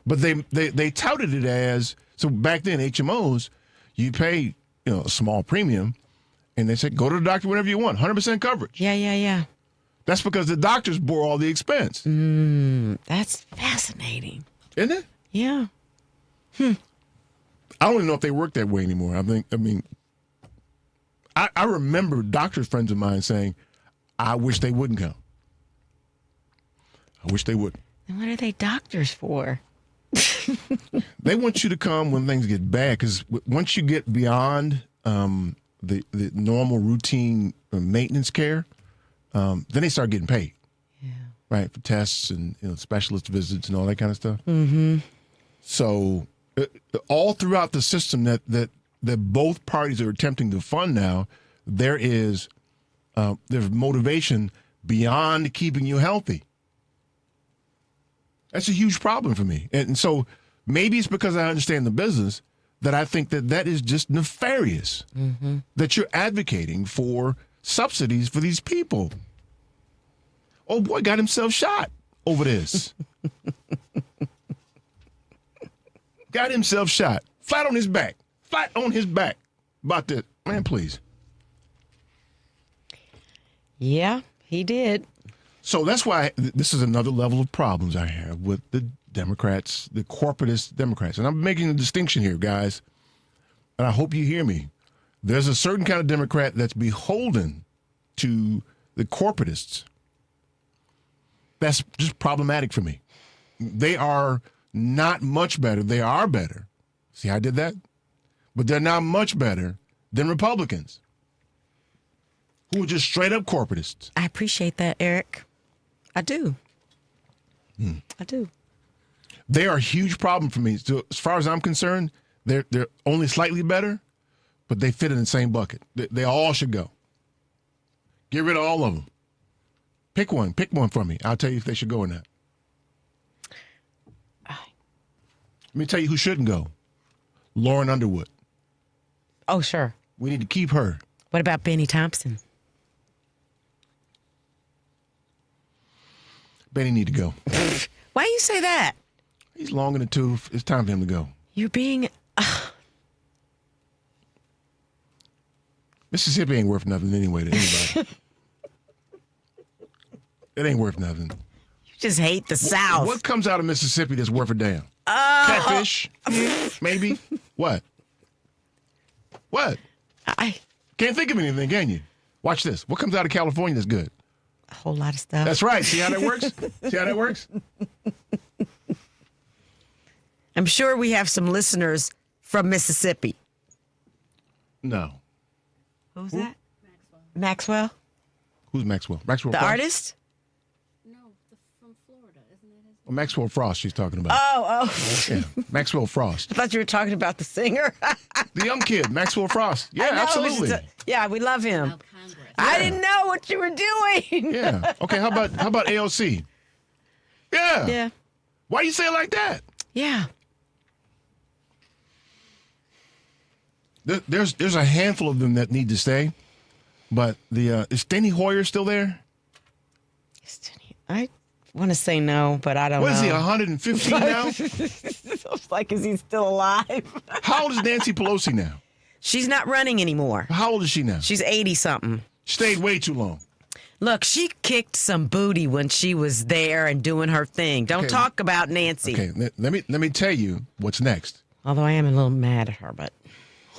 But they touted it as, so back then, HMOs, you pay a small premium, and they said, go to the doctor whenever you want, 100% coverage. Yeah. That's because the doctors bore all the expense. That's fascinating. Isn't it? Yeah. I don't even know if they work that way anymore. I remember doctor friends of mine saying, I wish they wouldn't come. I wish they wouldn't. And what are they doctors for? They want you to come when things get bad, because once you get beyond the normal routine maintenance care, then they start getting paid. Yeah. Right, for tests and specialist visits and all that kind of stuff. Mm-hmm. So all throughout the system that both parties are attempting to fund now, there's motivation beyond keeping you healthy. That's a huge problem for me. And so maybe it's because I understand the business that I think that is just nefarious, that you're advocating for subsidies for these people. Oh, boy, got himself shot over this. Got himself shot. Flat on his back. Flat on his back. About this. Man, please. Yeah, he did. So that's why this is another level of problems I have with the Democrats, the corporatist Democrats. And I'm making a distinction here, guys. And I hope you hear me. There's a certain kind of Democrat that's beholden to the corporatists. That's just problematic for me. They are not much better. They are better. See how I did that? But they're not much better than Republicans, who are just straight up corporatists. I appreciate that, Eric. I do. I do. They are a huge problem for me. So as far as I'm concerned, they're only slightly better, but they fit in the same bucket. They all should go. Get rid of all of them. Pick one. Pick one for me. I'll tell you if they should go or not. Let me tell you who shouldn't go. Lauren Underwood. Oh, sure. We need to keep her. What about Benny Thompson? Benny need to go. Why you say that? He's long in the tooth. It's time for him to go. You're being... Mississippi ain't worth nothing anyway to anybody. It ain't worth nothing. You just hate the South. What comes out of Mississippi that's worth a damn? Catfish? Maybe? What? What? I Can't think of anything, can you? Watch this. What comes out of California that's good? A whole lot of stuff. That's right. See how that works? See how that works? I'm sure we have some listeners from Mississippi. No. Who's that? Maxwell. Who's Maxwell? Maxwell The Frost? artist? Well, Maxwell Frost she's talking about. Oh. Yeah, Maxwell Frost. I thought you were talking about the singer. The young kid, Maxwell Frost. Yeah, I know, absolutely. Yeah, we love him. I didn't know what you were doing. Yeah. Okay, how about AOC? Yeah. Yeah. Why you say it like that? Yeah. There's a handful of them that need to stay, but is Steny Hoyer still there? I want to say no, but I don't know. What is he, 115 now? It's like, is he still alive? How old is Nancy Pelosi now? She's not running anymore. How old is she now? She's 80-something. Stayed way too long. Look, she kicked some booty when she was there and doing her thing. Don't Okay. talk about Nancy. Okay, let me tell you what's next. Although I am a little mad at her, but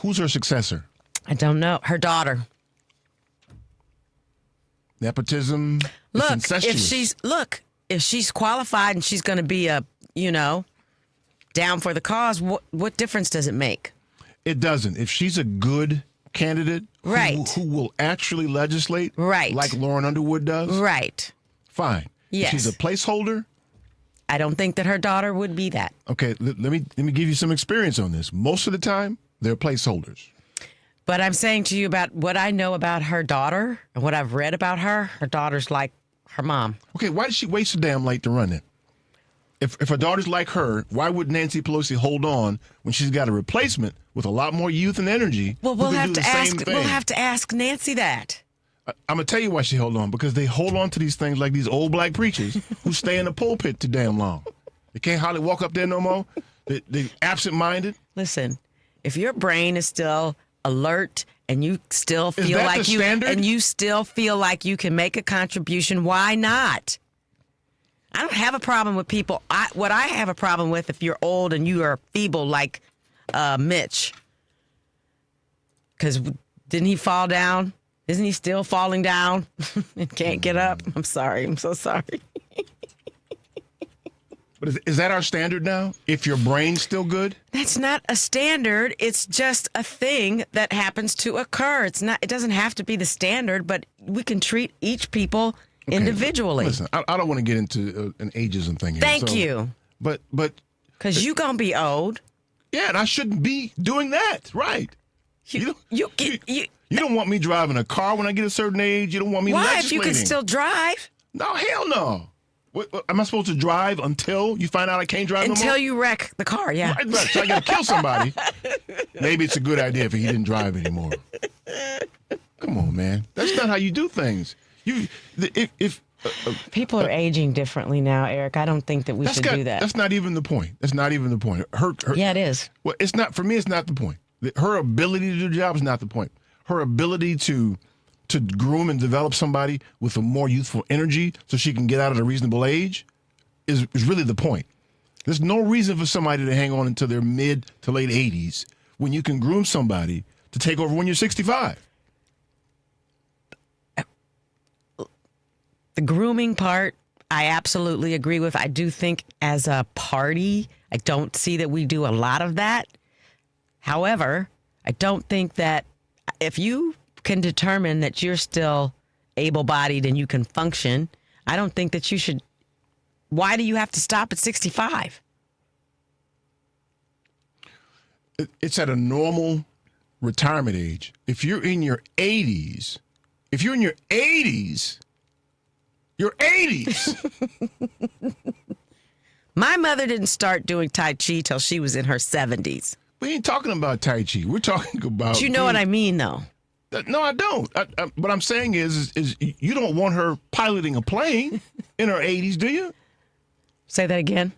Who's her successor? I don't know. Her daughter. Nepotism. It's Look, incestuous. if she's qualified and she's going to be down for the cause, what difference does it make? It doesn't. If she's a good candidate Right. who will actually legislate, Right. like Lauren Underwood does, Right. fine. Yes. If she's a placeholder, I don't think that her daughter would be that. okay, let me give you some experience on this. Most of the time, they're placeholders. But I'm saying to you about what I know about her daughter and what I've read about her. Her daughter's like her mom. Okay, why did she wait so damn late to run it? If her daughter's like her, why would Nancy Pelosi hold on when she's got a replacement with a lot more youth and energy? Well, who we'll can have do to the same ask. thing? We'll have to ask Nancy that. I'm gonna tell you why she held on, because they hold on to these things like these old black preachers who stay in the pulpit too damn long. They can't hardly walk up there no more. They're absent-minded. Listen, if your brain is still alert and you still Is feel that like the you standard? and you still feel like you can make a contribution, why not? I don't have a problem with people. What I have a problem with, if you're old and you are feeble like Mitch, because didn't he fall down? Isn't he still falling down and can't get up? I'm sorry. I'm so sorry. But is that our standard now? If your brain's still good? That's not a standard. It's just a thing that happens to occur. It's not. It doesn't have to be the standard, but we can treat each people individually. Listen, I don't want to get into an ageism thing here. Thank you. But Because you gonna be old. yeah, and I shouldn't be doing that, right? You don't want me driving a car when I get a certain age. You don't want me Why? legislating. If you can still drive No, hell no. What, am I supposed to drive until you find out I can't drive no until more? you wreck the car. Yeah. Right, so I got to kill somebody. Maybe it's a good idea if he didn't drive anymore. Come on, man. That's not how you do things. If People are aging differently now, Eric. I don't think that we should do that. That's not even the point. That's not even the point. Yeah, it is. Well, it's not for me. It's not the point. Her ability to do the job is not the point. Her ability to groom and develop somebody with a more youthful energy so she can get out at a reasonable age is really the point. There's no reason for somebody to hang on until their mid to late 80s when you can groom somebody to take over when you're 65. The grooming part, I absolutely agree with. I do think as a party, I don't see that we do a lot of that. However, I don't think that if you can determine that you're still able-bodied and you can function, I don't think that you should. Why do you have to stop at 65? It's at a normal retirement age. If you're in your 80s, your 80s. My mother didn't start doing Tai Chi till she was in her 70s. We ain't talking about Tai Chi. We're talking about. Do you know what I mean, though? No, I don't. What I'm saying is you don't want her piloting a plane in her 80s, do you? Say that again.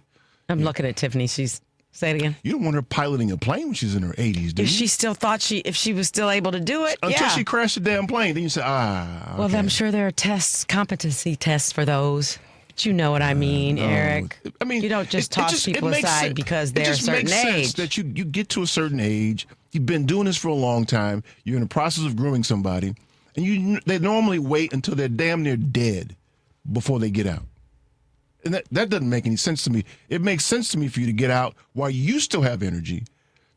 I'm looking at Tiffany. Say it again. You don't want her piloting a plane when she's in her 80s, do you? If she still thought if she was still able to do it, Until yeah. she crashed the damn plane, then you say, okay. Well, I'm sure there are tests, competency tests for those. But you know what I mean, Eric. I mean, you don't just toss people makes aside sense. because they're a certain makes sense age. that you get to a certain age. You've been doing this for a long time. You're in the process of grooming somebody, and they normally wait until they're damn near dead before they get out. And that doesn't make any sense to me. It makes sense to me for you to get out while you still have energy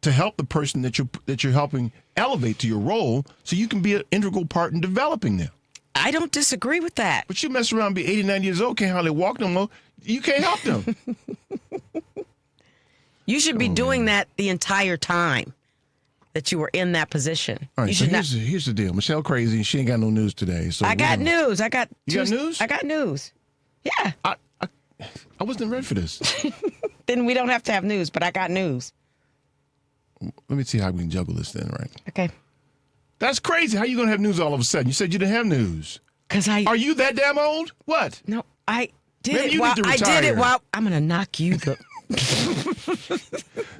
to help the person that you're helping elevate to your role, so you can be an integral part in developing them. I don't disagree with that. But you mess around and be 89 years old, can't hardly walk no more. You can't help them. You should be doing that the entire time that you were in that position. All right, you so should here's the deal. Michelle crazy. She ain't got no news today. So I got news. You got news? I got news. Yeah. I wasn't ready for this. Then we don't have to have news, but I got news. Let me see how we can juggle this then, right? Okay. That's crazy. How you gonna have news all of a sudden? You said you didn't have news. Are you that damn old? What? No, I did Maybe it you while need to I did retire. it while I'm gonna knock you the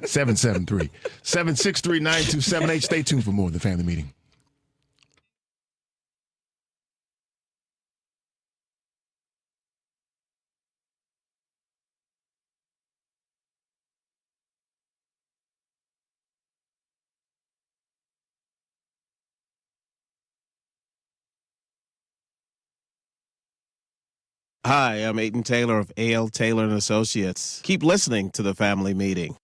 773-763-9278. Stay tuned for more of the family meeting. Hi, I'm Aiton Taylor of A.L. Taylor & Associates. Keep listening to the family meeting.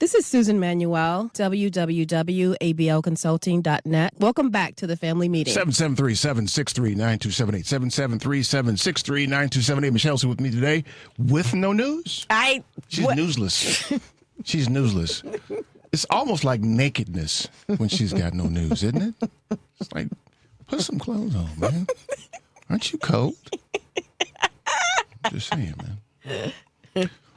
This is Susan Manuel, www.ablconsulting.net. Welcome back to the family meeting. 773-763-9278. 773-763-9278. Michelle's with me today with no news. She's newsless. She's newsless. It's almost like nakedness when she's got no news, isn't it? It's like, put some clothes on, man. Aren't you cold? I'm just saying, man.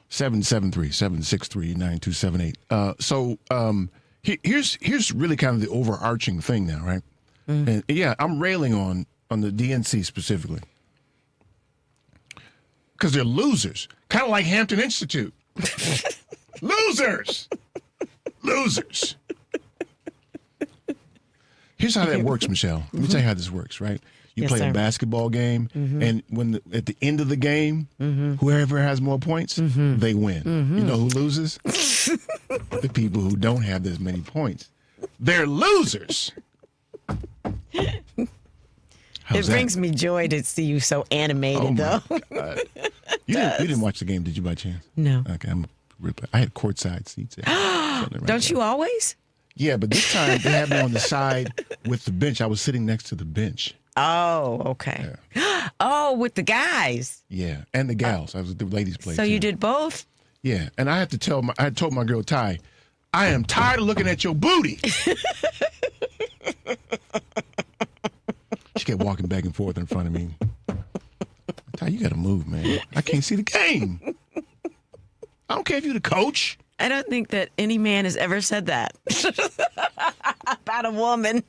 773-763-9278. Here's really kind of the overarching thing now, right? And yeah, I'm railing on the DNC specifically because they're losers, kind of like Hampton Institute. Losers. Here's how that works, Michelle. Let me tell you how this works, right? You play a basketball game, and at the end of the game, whoever has more points, they win. You know who loses? The people who don't have as many points. They're losers. It brings me joy to see you so animated, though. You didn't watch the game, did you, by chance? No. Okay, I had courtside seats there. Don't you always? Yeah, but this time they had me on the side with the bench. I was sitting next to the bench. Oh, okay. Yeah. Oh, with the guys. Yeah, and the gals. I was with the ladies' place. So you did both? Yeah, and I told my girl Ty, I am tired of looking at your booty. She kept walking back and forth in front of me. Ty, you got to move, man. I can't see the game. I don't care if you're the coach. I don't think that any man has ever said that about a woman.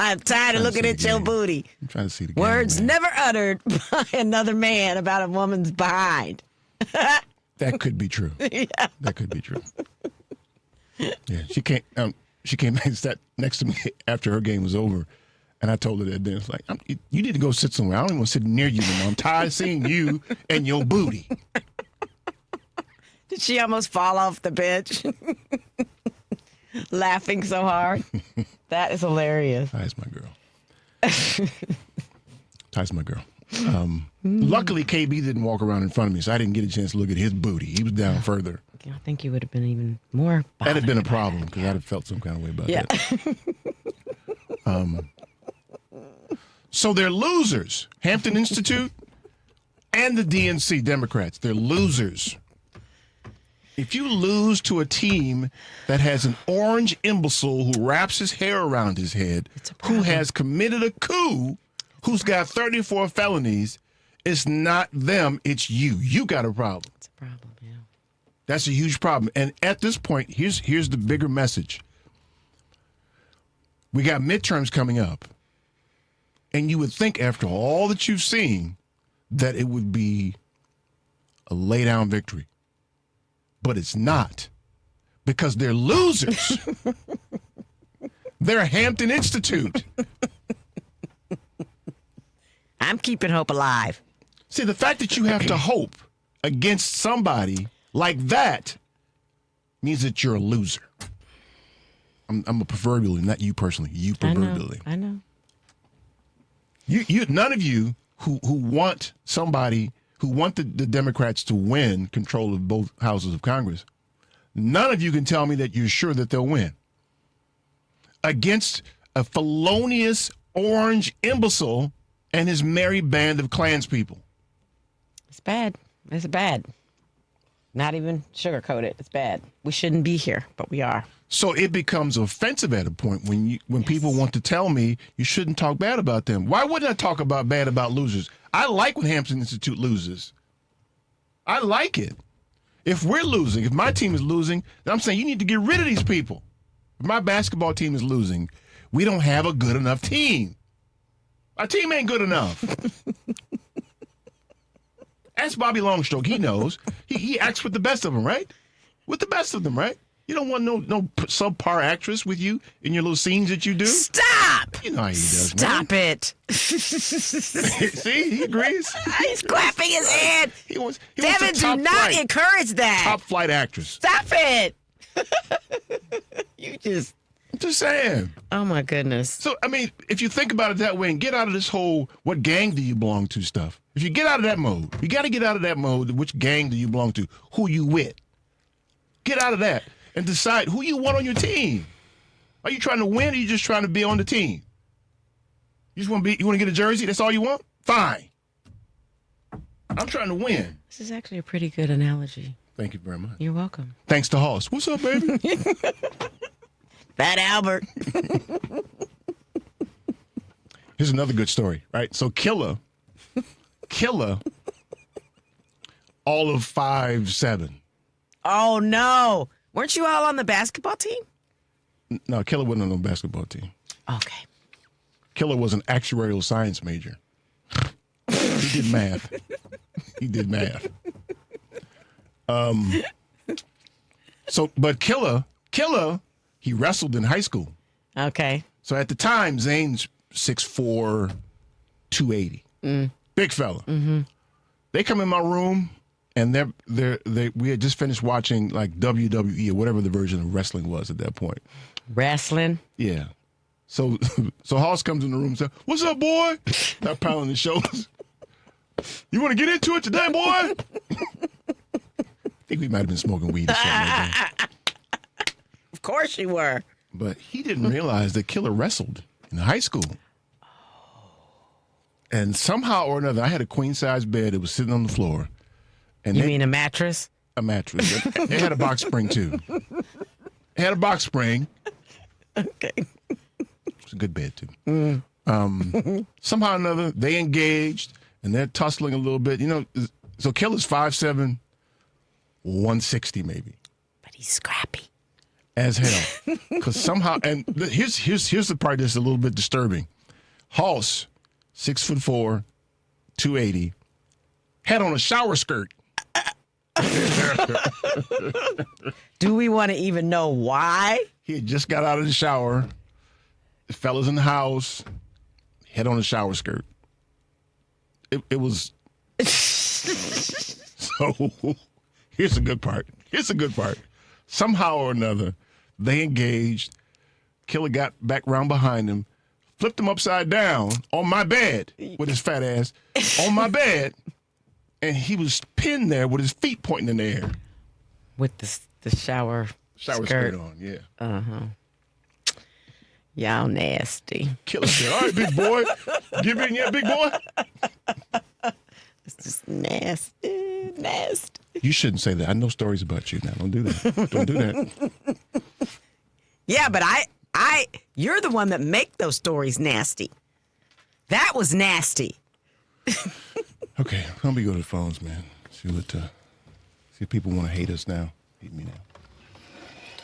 I'm tired of looking at your booty. I'm trying to see the game. Words never uttered by another man about a woman's behind. That could be true. Yeah. That could be true. Yeah, she came and sat next to me after her game was over, and I told her that then it's like, you need to go sit somewhere. I don't even want to sit near you anymore. I'm tired of seeing you and your booty. Did she almost fall off the bench? Laughing so hard. That is hilarious. Ty's my girl. Ty's my girl. Luckily, KB didn't walk around in front of me, so I didn't get a chance to look at his booty. He was down further. I think you would have been even more. That'd have been a problem because I'd have felt some kind of way about that. So they're losers. Hampton Institute and the DNC Democrats, they're losers. If you lose to a team that has an orange imbecile who wraps his hair around his head, who has committed a coup, who's got 34 felonies, it's not them, it's you. You got a problem. It's a problem, yeah. That's a huge problem. And at this point, here's the bigger message. We got midterms coming up. And you would think after all that you've seen that it would be a lay-down victory. But it's not, because they're losers. They're Hampton Institute. I'm keeping hope alive. See, the fact that you have to hope against somebody like that means that you're a loser. I'm a proverbially, not you personally, you proverbially. I know. You none of you who want somebody who want the Democrats to win control of both houses of Congress, none of you can tell me that you're sure that they'll win against a felonious orange imbecile and his merry band of Klanspeople. It's bad. It's bad. Not even sugarcoat it. It's bad. We shouldn't be here, but we are. So it becomes offensive at a point when people want to tell me you shouldn't talk bad about them. Why wouldn't I talk bad about losers? I like when Hampton Institute loses. I like it. If we're losing, if my team is losing, then I'm saying you need to get rid of these people. If my basketball team is losing, we don't have a good enough team. Our team ain't good enough. Ask Bobby Longstroke. He knows. He acts with the best of them, right? With the best of them, right? You don't want no subpar actress with you in your little scenes that you do. Stop! You know how he does. Stop it! See, he agrees. He's clapping his hand. He wants Devin, do not encourage that. Top flight actress. Stop it! I'm just saying. Oh my goodness. So I mean, if you think about it that way and get out of this whole "what gang do you belong to" stuff. If you get out of that mode, you got to get out of that mode. Which gang do you belong to? Who you with? Get out of that. and decide who you want on your team. Are you trying to win, or are you just trying to be on the team? You want to get a jersey? That's all you want? Fine. I'm trying to win. This is actually a pretty good analogy. Thank you very much. You're welcome. Thanks to Hoss. What's up, baby? Fat Albert. Here's another good story, right? So Killer, all of 5'7". Oh, no. Weren't you all on the basketball team? No, Killer wasn't on the basketball team. Okay. Killer was an actuarial science major. He did math. But Killer, he wrestled in high school. Okay. So at the time, Zane's 6'4", 280. Big fella. Mm-hmm. They come in my room, and we had just finished watching like WWE or whatever the version of wrestling was at that point. Wrestling? Yeah. So Hoss comes in the room and says, "What's up, boy?" Start pounding his shoulders. "You want to get into it today, boy?" I think we might have been smoking weed or something like that. Of course you were. But he didn't realize that Killer wrestled in high school. And somehow or another, I had a queen-size bed. It was sitting on the floor. And you mean a mattress? A mattress. They had a box spring, too. It had a box spring. Okay. It's a good bed, too. Somehow or another, they engaged, and they're tussling a little bit. You know, so Killer's 5'7", 160 maybe. But he's scrappy. As hell. Because somehow, and here's the part that's a little bit disturbing. Hoss, 6'4", 280, had on a shower skirt. Do we want to even know why? He had just got out of the shower. The fella's in the house. Had on a shower skirt. It was. So here's the good part. Somehow or another, they engaged. Killer got back round behind him, flipped him upside down on my bed with his fat ass on my bed, and he was pinned there with his feet pointing in the air. With the shower skirt on, yeah. Uh-huh. Y'all nasty. Killer said, "All right, big boy. Give in yet, big boy?" It's just nasty. You shouldn't say that. I know stories about you now. Don't do that. Don't do that. Yeah, but you're the one that make those stories nasty. That was nasty. Okay, let me go to the phones, man. See if people want to hate us now. Hate me now.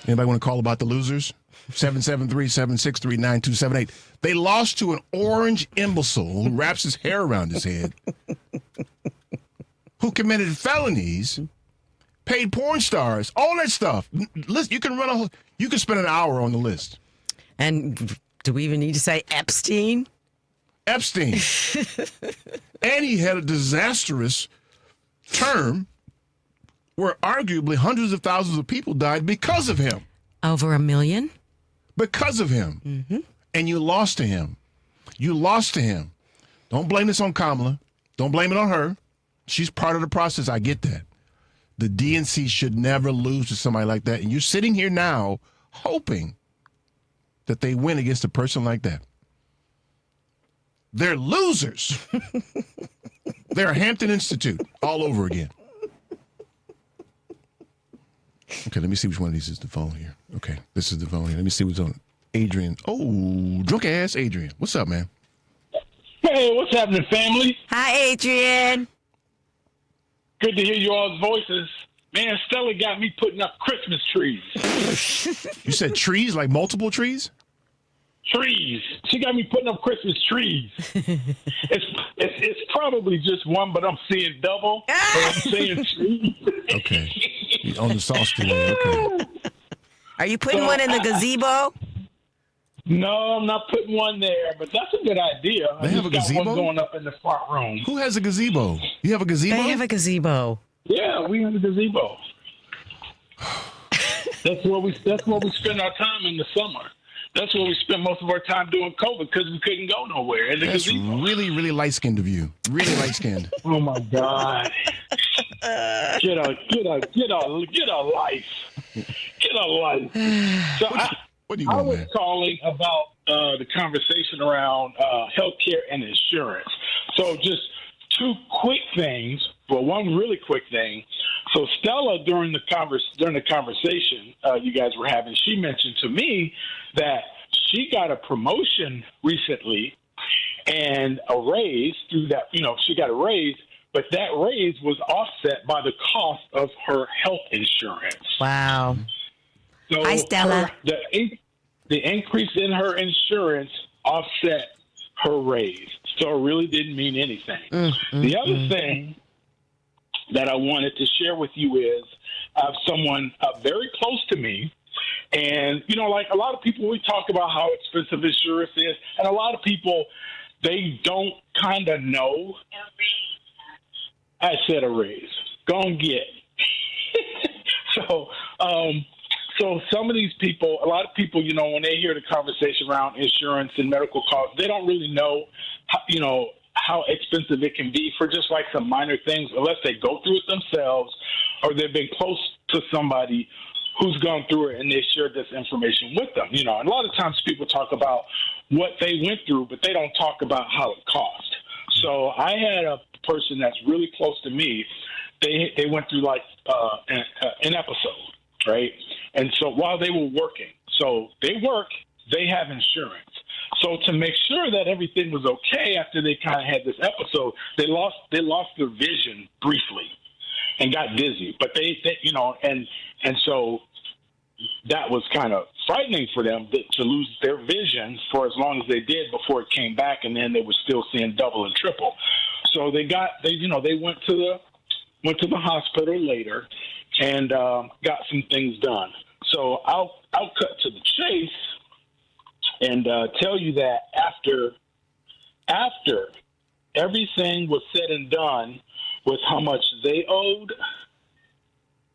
Anybody want to call about the losers? 773-763-9278. They lost to an orange imbecile who wraps his hair around his head, who committed felonies, paid porn stars, all that stuff. List, you can spend an hour on the list. And do we even need to say Epstein? Epstein. And he had a disastrous term where arguably hundreds of thousands of people died because of him. Over 1 million? Because of him. Mm-hmm. And you lost to him. Don't blame this on Kamala. Don't blame it on her. She's part of the process. I get that. The DNC should never lose to somebody like that. And you're sitting here now hoping that they win against a person like that. They're losers. They're Hampton Institute all over again. Okay, let me see which one of these is the phone here. Okay, this is the phone here. Let me see what's on. Adrian. Oh, drunk ass Adrian. What's up, man? Hey, what's happening, family? Hi, Adrian. Good to hear you all's voices. Man, Stella got me putting up Christmas trees. You said trees, like multiple trees? Trees. She got me putting up Christmas trees. It's probably just one, but I'm seeing double. So I'm saying trees. Okay. On the sauce today. Okay. Are you putting one in the gazebo? No, I'm not putting one there, but that's a good idea. They have a gazebo? Got one going up in the front room. Who has a gazebo? You have a gazebo? They have a gazebo. Yeah, we have a gazebo. That's where we spend our time in the summer. That's where we spent most of our time doing COVID because we couldn't go nowhere. In the That's gazebo. really, really light-skinned of you. Really light-skinned. Oh my God! Get a life. Get a life. So what do you I want, was man? calling about the conversation around healthcare and insurance. So just two quick things. Well, one really quick thing. So Stella, during the conversation you guys were having, she mentioned to me that she got a promotion recently and a raise through that. She got a raise, but that raise was offset by the cost of her health insurance. Wow. So Hi, Stella. The increase in her insurance offset her raise. So it really didn't mean anything. The other thing that I wanted to share with you is I have someone very close to me. And, like a lot of people, we talk about how expensive insurance is. And a lot of people, they don't kind of know. I said a raise. Go and get. So some of these people, a lot of people, when they hear the conversation around insurance and medical costs, they don't really know, how expensive it can be for just like some minor things, unless they go through it themselves or they've been close to somebody who's gone through it and they shared this information with them. And a lot of times people talk about what they went through, but they don't talk about how it cost. So I had a person that's really close to me. They went through like an episode, right? And so while they were working, so they work, they have insurance. So to make sure that everything was okay after they kind of had this episode, they lost their vision briefly and got dizzy. But they and so that was kind of frightening for them to lose their vision for as long as they did before it came back, and then they were still seeing double and triple. So they went to the hospital later and got some things done. So I'll cut to the chase and tell you that after everything was said and done with how much they owed,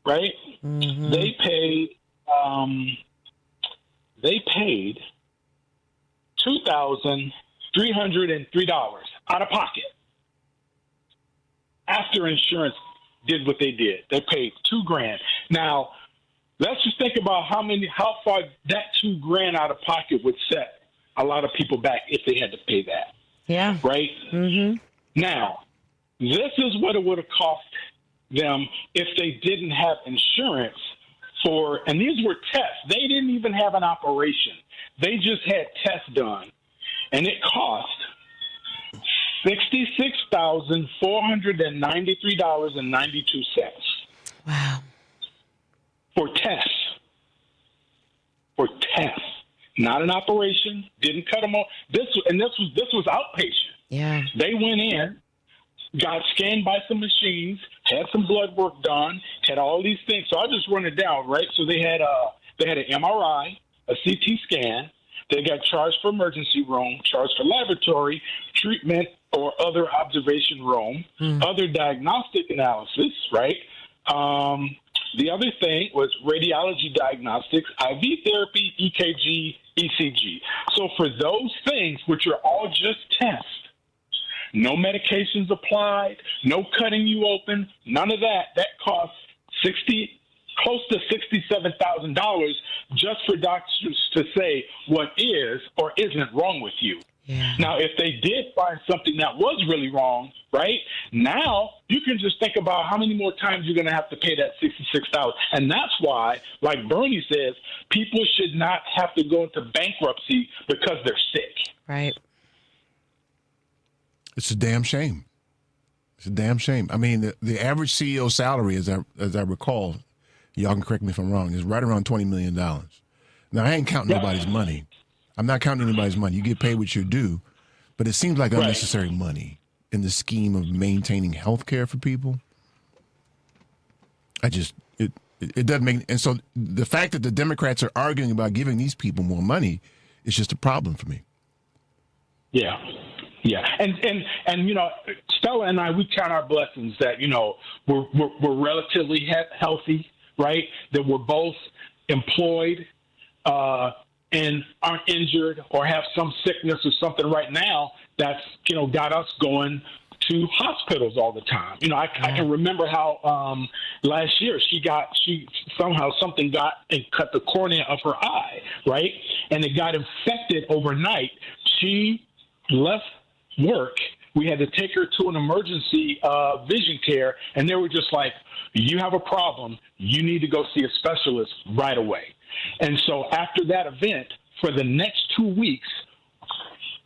right? Mm-hmm. They paid $2,303 out of pocket after insurance did what they did. They paid $2,000. Now, let's just think about how far that $2,000 out of pocket would set a lot of people back if they had to pay that. Yeah. Right? Mm-hmm. Now, this is what it would have cost them if they didn't have insurance for, and these were tests. They didn't even have an operation. They just had tests done. And it cost $66,493.92. Wow. For tests. Not an operation. Didn't cut them off. This was outpatient. Yeah. They went in, got scanned by some machines, had some blood work done, had all these things. So I'll just run it down, right? So they had an MRI, a CT scan. They got charged for emergency room, charged for laboratory, treatment, or other observation room, other diagnostic analysis, right? The other thing was radiology diagnostics, IV therapy, EKG, ECG. So for those things, which are all just tests, no medications applied, no cutting you open, none of that, that costs close to $67,000 just for doctors to say what is or isn't wrong with you. Yeah. Now, if they did find something that was really wrong, right, now you can just think about how many more times you're going to have to pay that $66,000. And that's why, like Bernie says, people should not have to go into bankruptcy because they're sick. Right. It's a damn shame. It's a damn shame. I mean, the average CEO salary, as I recall, y'all can correct me if I'm wrong, is right around $20 million. Now, I ain't counting nobody's money. I'm not counting anybody's money. You get paid what you're due, but it seems like unnecessary money in the scheme of maintaining health care for people. It doesn't make, and so the fact that the Democrats are arguing about giving these people more money is just a problem for me. Yeah. Yeah, and Stella and I, we count our blessings that we're relatively healthy, right? That we're both employed and aren't injured or have some sickness or something right now that's got us going to hospitals all the time. You know, I can remember how last year she somehow something got and cut the cornea of her eye, right? And it got infected overnight. She left work. We had to take her to an emergency vision care, and they were just like, you have a problem. You need to go see a specialist right away. And so after that event, for the next 2 weeks,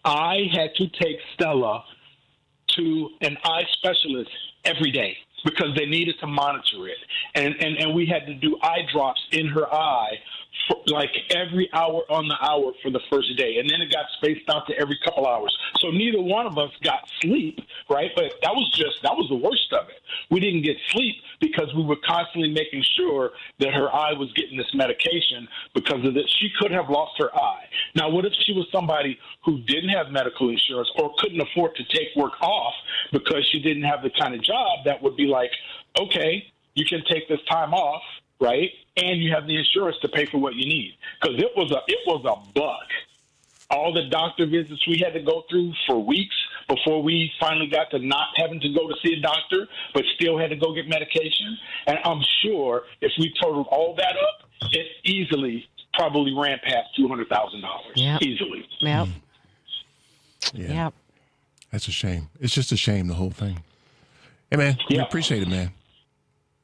I had to take Stella to an eye specialist every day because they needed to monitor it. And we had to do eye drops in her eye for like every hour on the hour for the first day. And then it got spaced out to every couple hours. So neither one of us got sleep, right? But that was the worst of it. We didn't get sleep because we were constantly making sure that her eye was getting this medication because of this. She could have lost her eye. Now, what if she was somebody who didn't have medical insurance or couldn't afford to take work off because she didn't have the kind of job that would be like, okay, you can take this time off, right? And you have the insurance to pay for what you need. Because it was a bug. All the doctor visits we had to go through for weeks before we finally got to not having to go to see a doctor, but still had to go get medication. And I'm sure if we totaled all that up, it easily probably ran past $200,000. Yep. Easily. Yep. Yeah. Yep. That's a shame. It's just a shame, the whole thing. Hey, man, we appreciate it, man.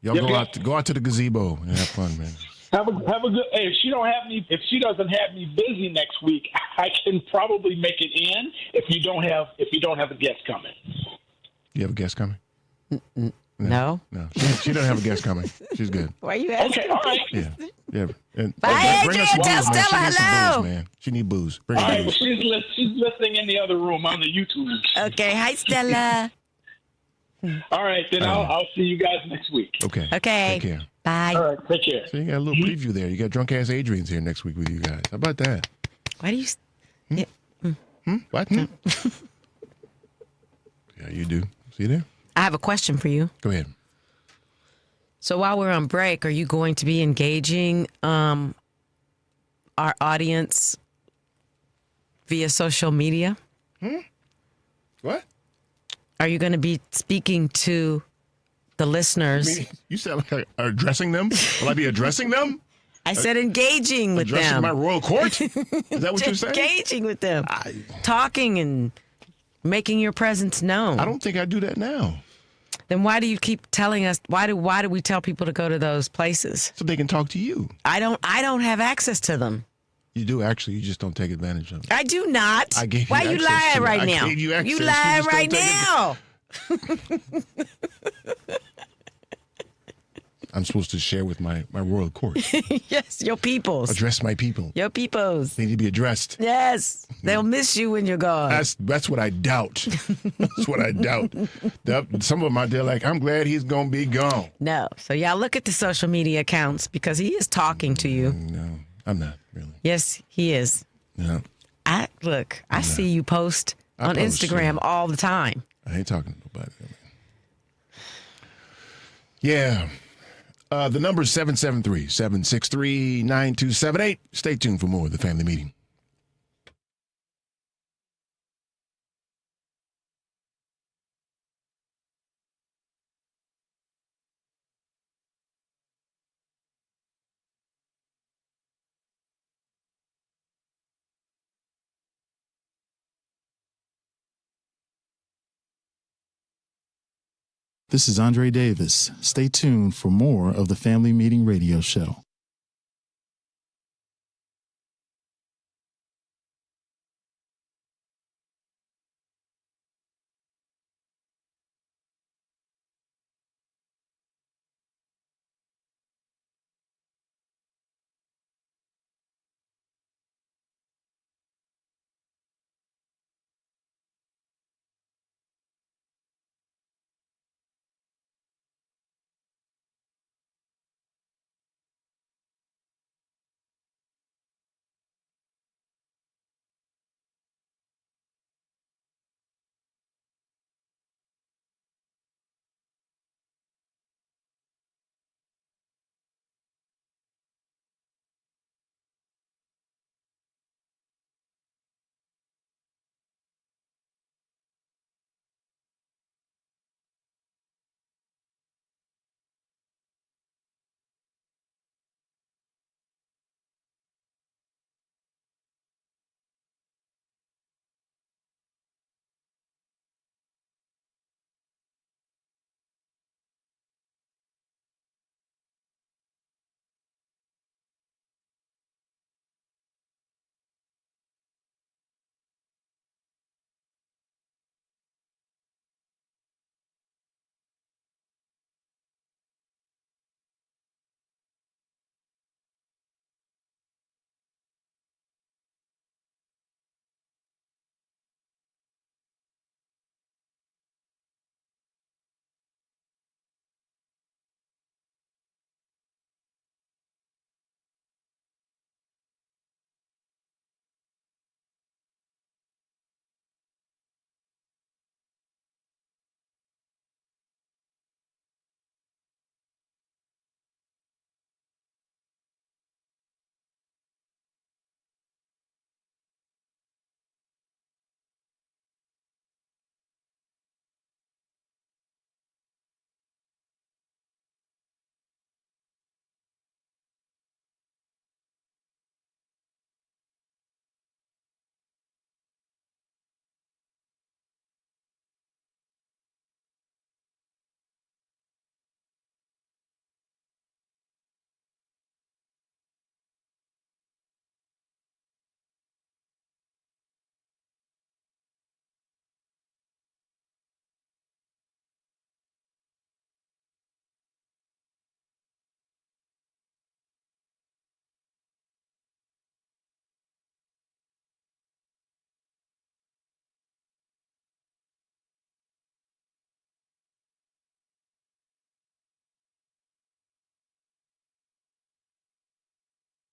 Y'all go out to the gazebo and have fun, man. Have a good. Hey, if she doesn't have me busy next week, I can probably make it in. If you don't have a guest coming. You have a guest coming? No. She doesn't have a guest coming. She's good. Why are you asking? Okay, all right. Yeah. And, Bye, bring her Adrian. some Tell booze, man. Stella She needs some hello. booze, man. She need booze. Bring All her right, well, booze. she's listening in the other room on the YouTube. Okay. Hi, Stella. All right, then I'll see you guys next week. Okay. Okay. Take care. Bye. All right, take care. So you got a little preview there. You got drunk ass Adrian's here next week with you guys. How about that? Why do you? Yeah. What? Yeah, you do. See there? I have a question for you. Go ahead. So while we're on break, are you going to be engaging our audience via social media? What? Are you going to be speaking to the listeners? You sound like I'm addressing them? Will I be addressing them? I said engaging with Addressing them. my royal court? Is that what you're saying? Engaging with them. Talking and making your presence known. I don't think I do that now. Then why do you keep telling us? Why do we tell people to go to those places? So they can talk to you. I don't have access to them. You do actually. You just don't take advantage of it. I do not. I gave you Why you access lying to it. right I now? gave you access. You You lying just don't right take now. I'm supposed to share with my royal court. Yes, your peoples. Address my people. Your peoples. They need to be addressed. Yes, they'll miss you when you're gone. That's what I doubt. That's what I doubt. Some of them out there like, I'm glad he's gonna be gone. No, so y'all look at the social media accounts because he is talking to you. No, I'm not really. Yes, he is. No, I see you post on post, Instagram all the time. I ain't talking to nobody. Yeah. The number is 773-763-9278. Stay tuned for more of the family meeting. This is Andre Davis. Stay tuned for more of the Family Meeting Radio Show.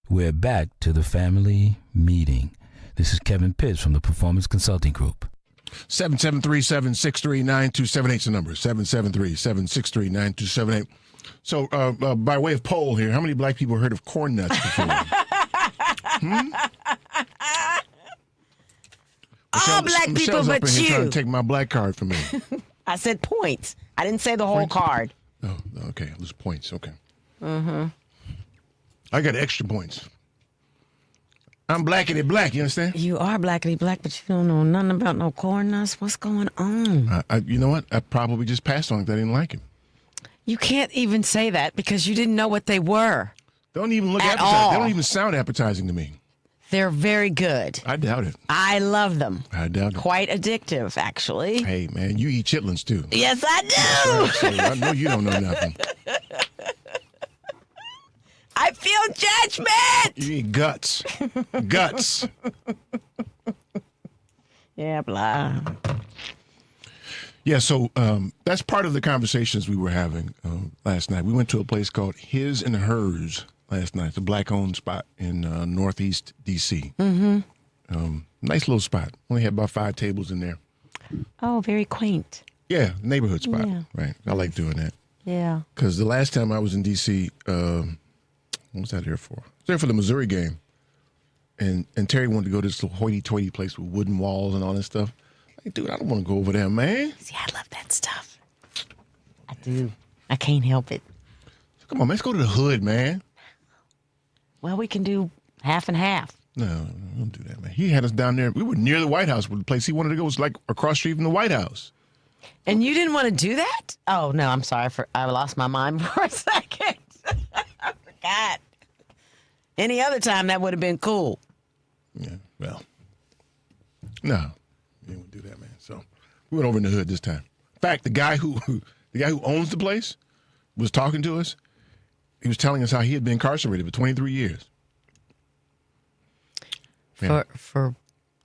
We're back to the family meeting. This is Kevin Pitts from the Performance Consulting Group. 773-763-9278 is the number. 773-763-9278. So, by way of poll here, how many black people heard of corn nuts before? All black people Michelle's but up in here you. trying to take my black card from me. I said points. I didn't say the whole card. Oh, okay. Those points. Okay. Mm-hmm. I got extra points. I'm blackity black, you understand? You are blackity black, but you don't know nothing about no corn nuts. What's going on? You know what? I probably just passed on because I didn't like him. You can't even say that because you didn't know what they were. Don't even look at appetizing. all. They don't even sound appetizing to me. They're very good. I doubt it. I love them. I doubt it. Quite addictive, actually. Hey, man, you eat chitlins too. Yes, I do. So I know you don't know nothing. I feel judgment. You eat guts. Guts. Yeah, blah. Yeah, so that's part of the conversations we were having last night. We went to a place called His and Hers last night. It's a black-owned spot in Northeast D.C. Mm-hmm. Nice little spot. Only had about 5 tables in there. Oh, very quaint. Yeah, neighborhood spot. Yeah. Right. I like doing that. Yeah. Because the last time I was in D.C., what was that there for? I was there for the Missouri game. And Terry wanted to go to this little hoity-toity place with wooden walls and all that stuff. Like, dude, I don't want to go over there, man. See, I love that stuff. I do. I can't help it. Come on, man. Let's go to the hood, man. Well, we can do half and half. No, don't do that, man. He had us down there. We were near the White House. The place he wanted to go was like across the street from the White House. And you didn't want to do that? Oh, no, I'm sorry. I lost my mind for a second. I forgot. Any other time, that would have been cool. Yeah, well, no, you didn't do that, man. So we went over in the hood this time. In fact, the guy who owns the place was talking to us. He was telling us how he had been incarcerated for 23 years. Yeah.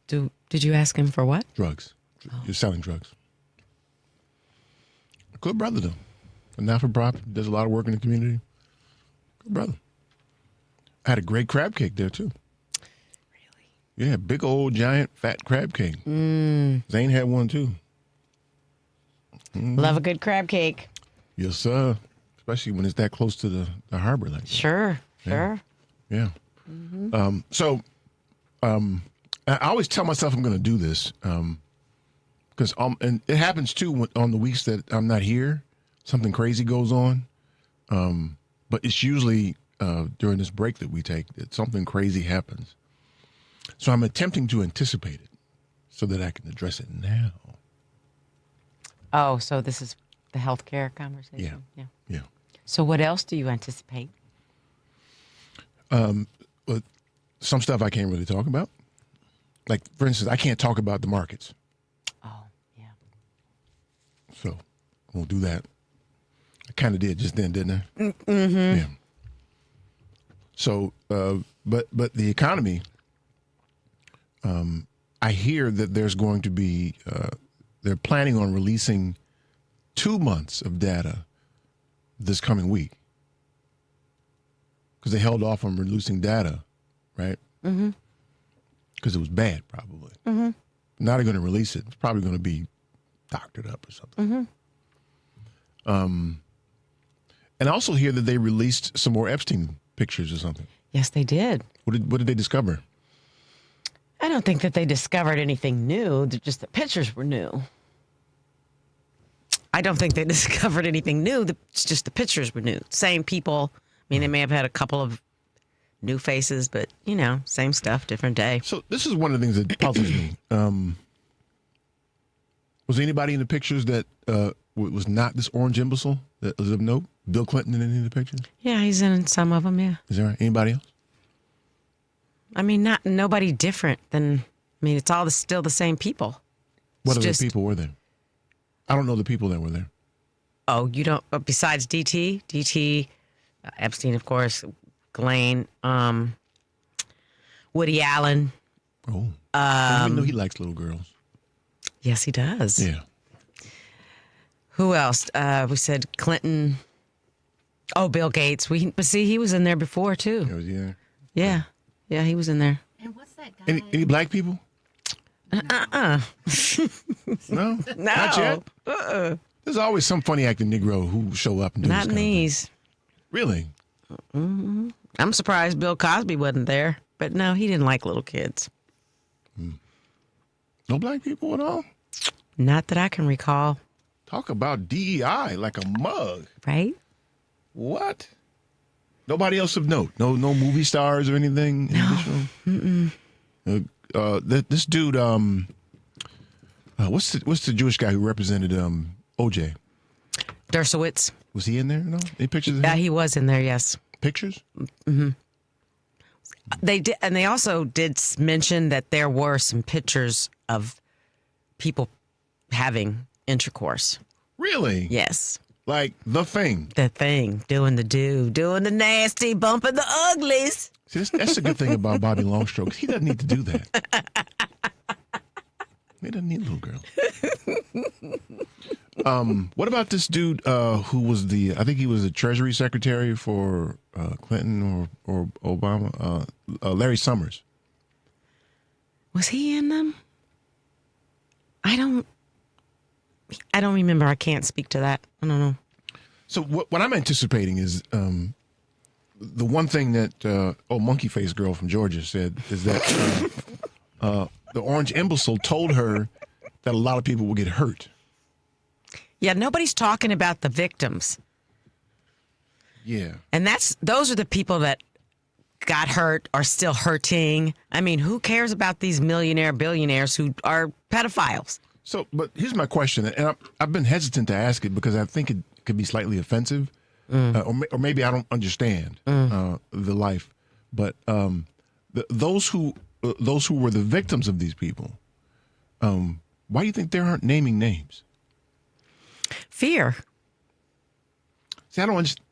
Did you ask him for what? Drugs. He was selling drugs. A good brother, though. A not-for-profit, does a lot of work in the community. Good brother. I had a great crab cake there, too. Really? Yeah, big old, giant, fat crab cake. Zane had one, too. Love a good crab cake. Yes, sir. Especially when it's that close to the harbor like that. Sure. Yeah. I always tell myself I'm going to do this because and it happens too on the weeks that I'm not here. Something crazy goes on, but it's usually during this break that we take that something crazy happens. So I'm attempting to anticipate it so that I can address it now. Oh, so this is the healthcare conversation? Yeah. So what else do you anticipate? But some stuff I can't really talk about. Like, for instance, I can't talk about the markets. Oh, yeah. So I won't do that. I kind of did just then, didn't I? Mm-hmm. Yeah. So, but the economy, I hear that there's going to be, they're planning on releasing 2 months of data this coming week. Because they held off on releasing data, right? Mm-hmm. Because it was bad, probably. Mm-hmm. Now they're going to release it. It's probably going to be doctored up or something. Mm-hmm. And I also hear that they released some more Epstein pictures or something. Yes, they did. What did they discover? I don't think that they discovered anything new. Just the pictures were new. I don't think they discovered anything new. It's just the pictures were new. Same people. I mean, they may have had a couple of new faces, but, same stuff, different day. So this is one of the things that puzzles me. Was anybody in the pictures that was not this orange imbecile that was of note? Bill Clinton in any of the pictures? Yeah, he's in some of them, yeah. Is there anybody else? I mean, nobody different than, it's all still the same people. What other people were there? I don't know the people that were there. Oh, you don't, besides DT? DT, Epstein, of course, Ghislaine, Woody Allen. Oh. I didn't know he likes little girls. Yes, he does. Yeah. Who else? We said Clinton. Oh, Bill Gates. But see, he was in there before, too. Was he there? Yeah. Yeah, he was in there. Any black people? Uh-uh. No? No. Not yet? There's always some funny acting Negro who show up and do Not this kind of thing. these. Really? Mm-hmm. I'm surprised Bill Cosby wasn't there. But no, he didn't like little kids. No black people at all? Not that I can recall. Talk about DEI like a mug. Right? What? Nobody else of note? No movie stars or anything? No. This dude, what's the Jewish guy who represented OJ? Dershowitz. Was he in there? No? Any pictures of him? Yeah, he was in there, yes. Pictures? Mm-hmm. They did, and they also did mention that there were some pictures of people having intercourse. Really? Yes. Like The Thing. The Thing, doing the nasty, bumping the uglies. See, that's a good thing about Bobby Longstrokes. He doesn't need to do that. He doesn't need a little girl. What about this dude who was I think he was the Treasury Secretary for Clinton or Obama, Larry Summers. Was he in them? I don't remember. I can't speak to that. I don't know. So what I'm anticipating is the one thing that Monkey Face Girl from Georgia said is that the orange imbecile told her that a lot of people will get hurt. Yeah, nobody's talking about the victims. Yeah. And those are the people that got hurt, are still hurting. I mean, who cares about these billionaires who are pedophiles? So, but here's my question, and I've been hesitant to ask it because I think it could be slightly offensive, or maybe I don't understand the life. But those who were the victims of these people, why do you think they aren't naming names? Fear. See, I don't understand.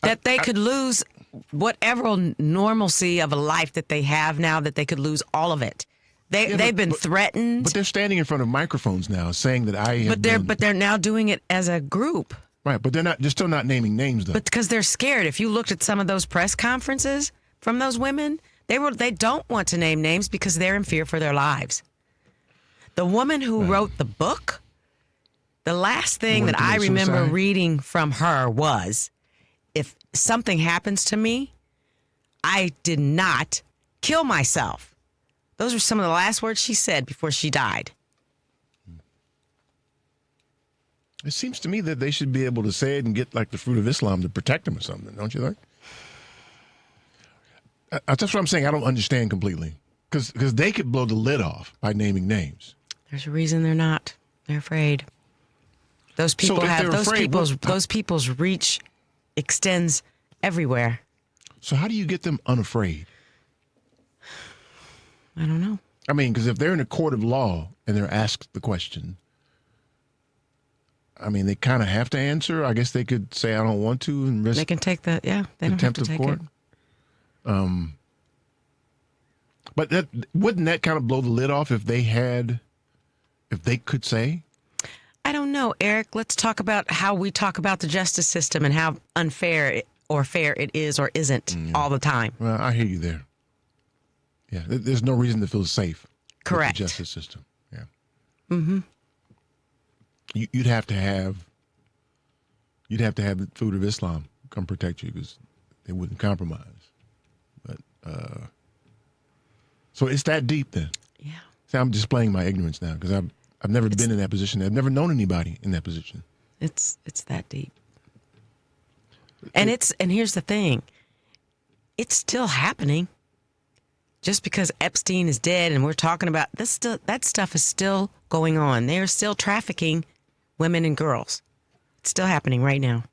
That they could lose whatever normalcy of a life that they have now, that they could lose all of it. They've been threatened. But they're standing in front of microphones now saying that I have But they're now doing it as a group. Right, but they're still not naming names, though. But because they're scared. If you looked at some of those press conferences from those women, they don't want to name names because they're in fear for their lives. The woman who wrote the book, the last thing that I remember reading from her was, if something happens to me, I did not kill myself. Those were some of the last words she said before she died. It seems to me that they should be able to say it and get like the Fruit of Islam to protect them or something, don't you think? That's what I'm saying. I don't understand completely. Because they could blow the lid off by naming names. There's a reason they're not. They're afraid. Those people those people's reach extends everywhere. So how do you get them unafraid? I don't know. I mean, because if they're in a court of law and they're asked the question, I mean, they kind of have to answer. I guess they could say, I don't want to, and risk. They can take the, they don't have to take court. it. But wouldn't that kind of blow the lid off if they could say? I don't know, Eric. Let's talk about how we talk about the justice system and how unfair or fair it is or isn't all the time. Well, I hear you there. Yeah, there's no reason to feel safe. Correct. With the justice system. Yeah. Mm-hmm. You'd have to have the Fruit of Islam come protect you because they wouldn't compromise. But so it's that deep then. Yeah. See, I'm displaying my ignorance now because I've never been in that position. I've never known anybody in that position. It's that deep. And here's the thing. It's still happening. Just because Epstein is dead and we're talking about this, that stuff is still going on. They are still trafficking women and girls. It's still happening right now.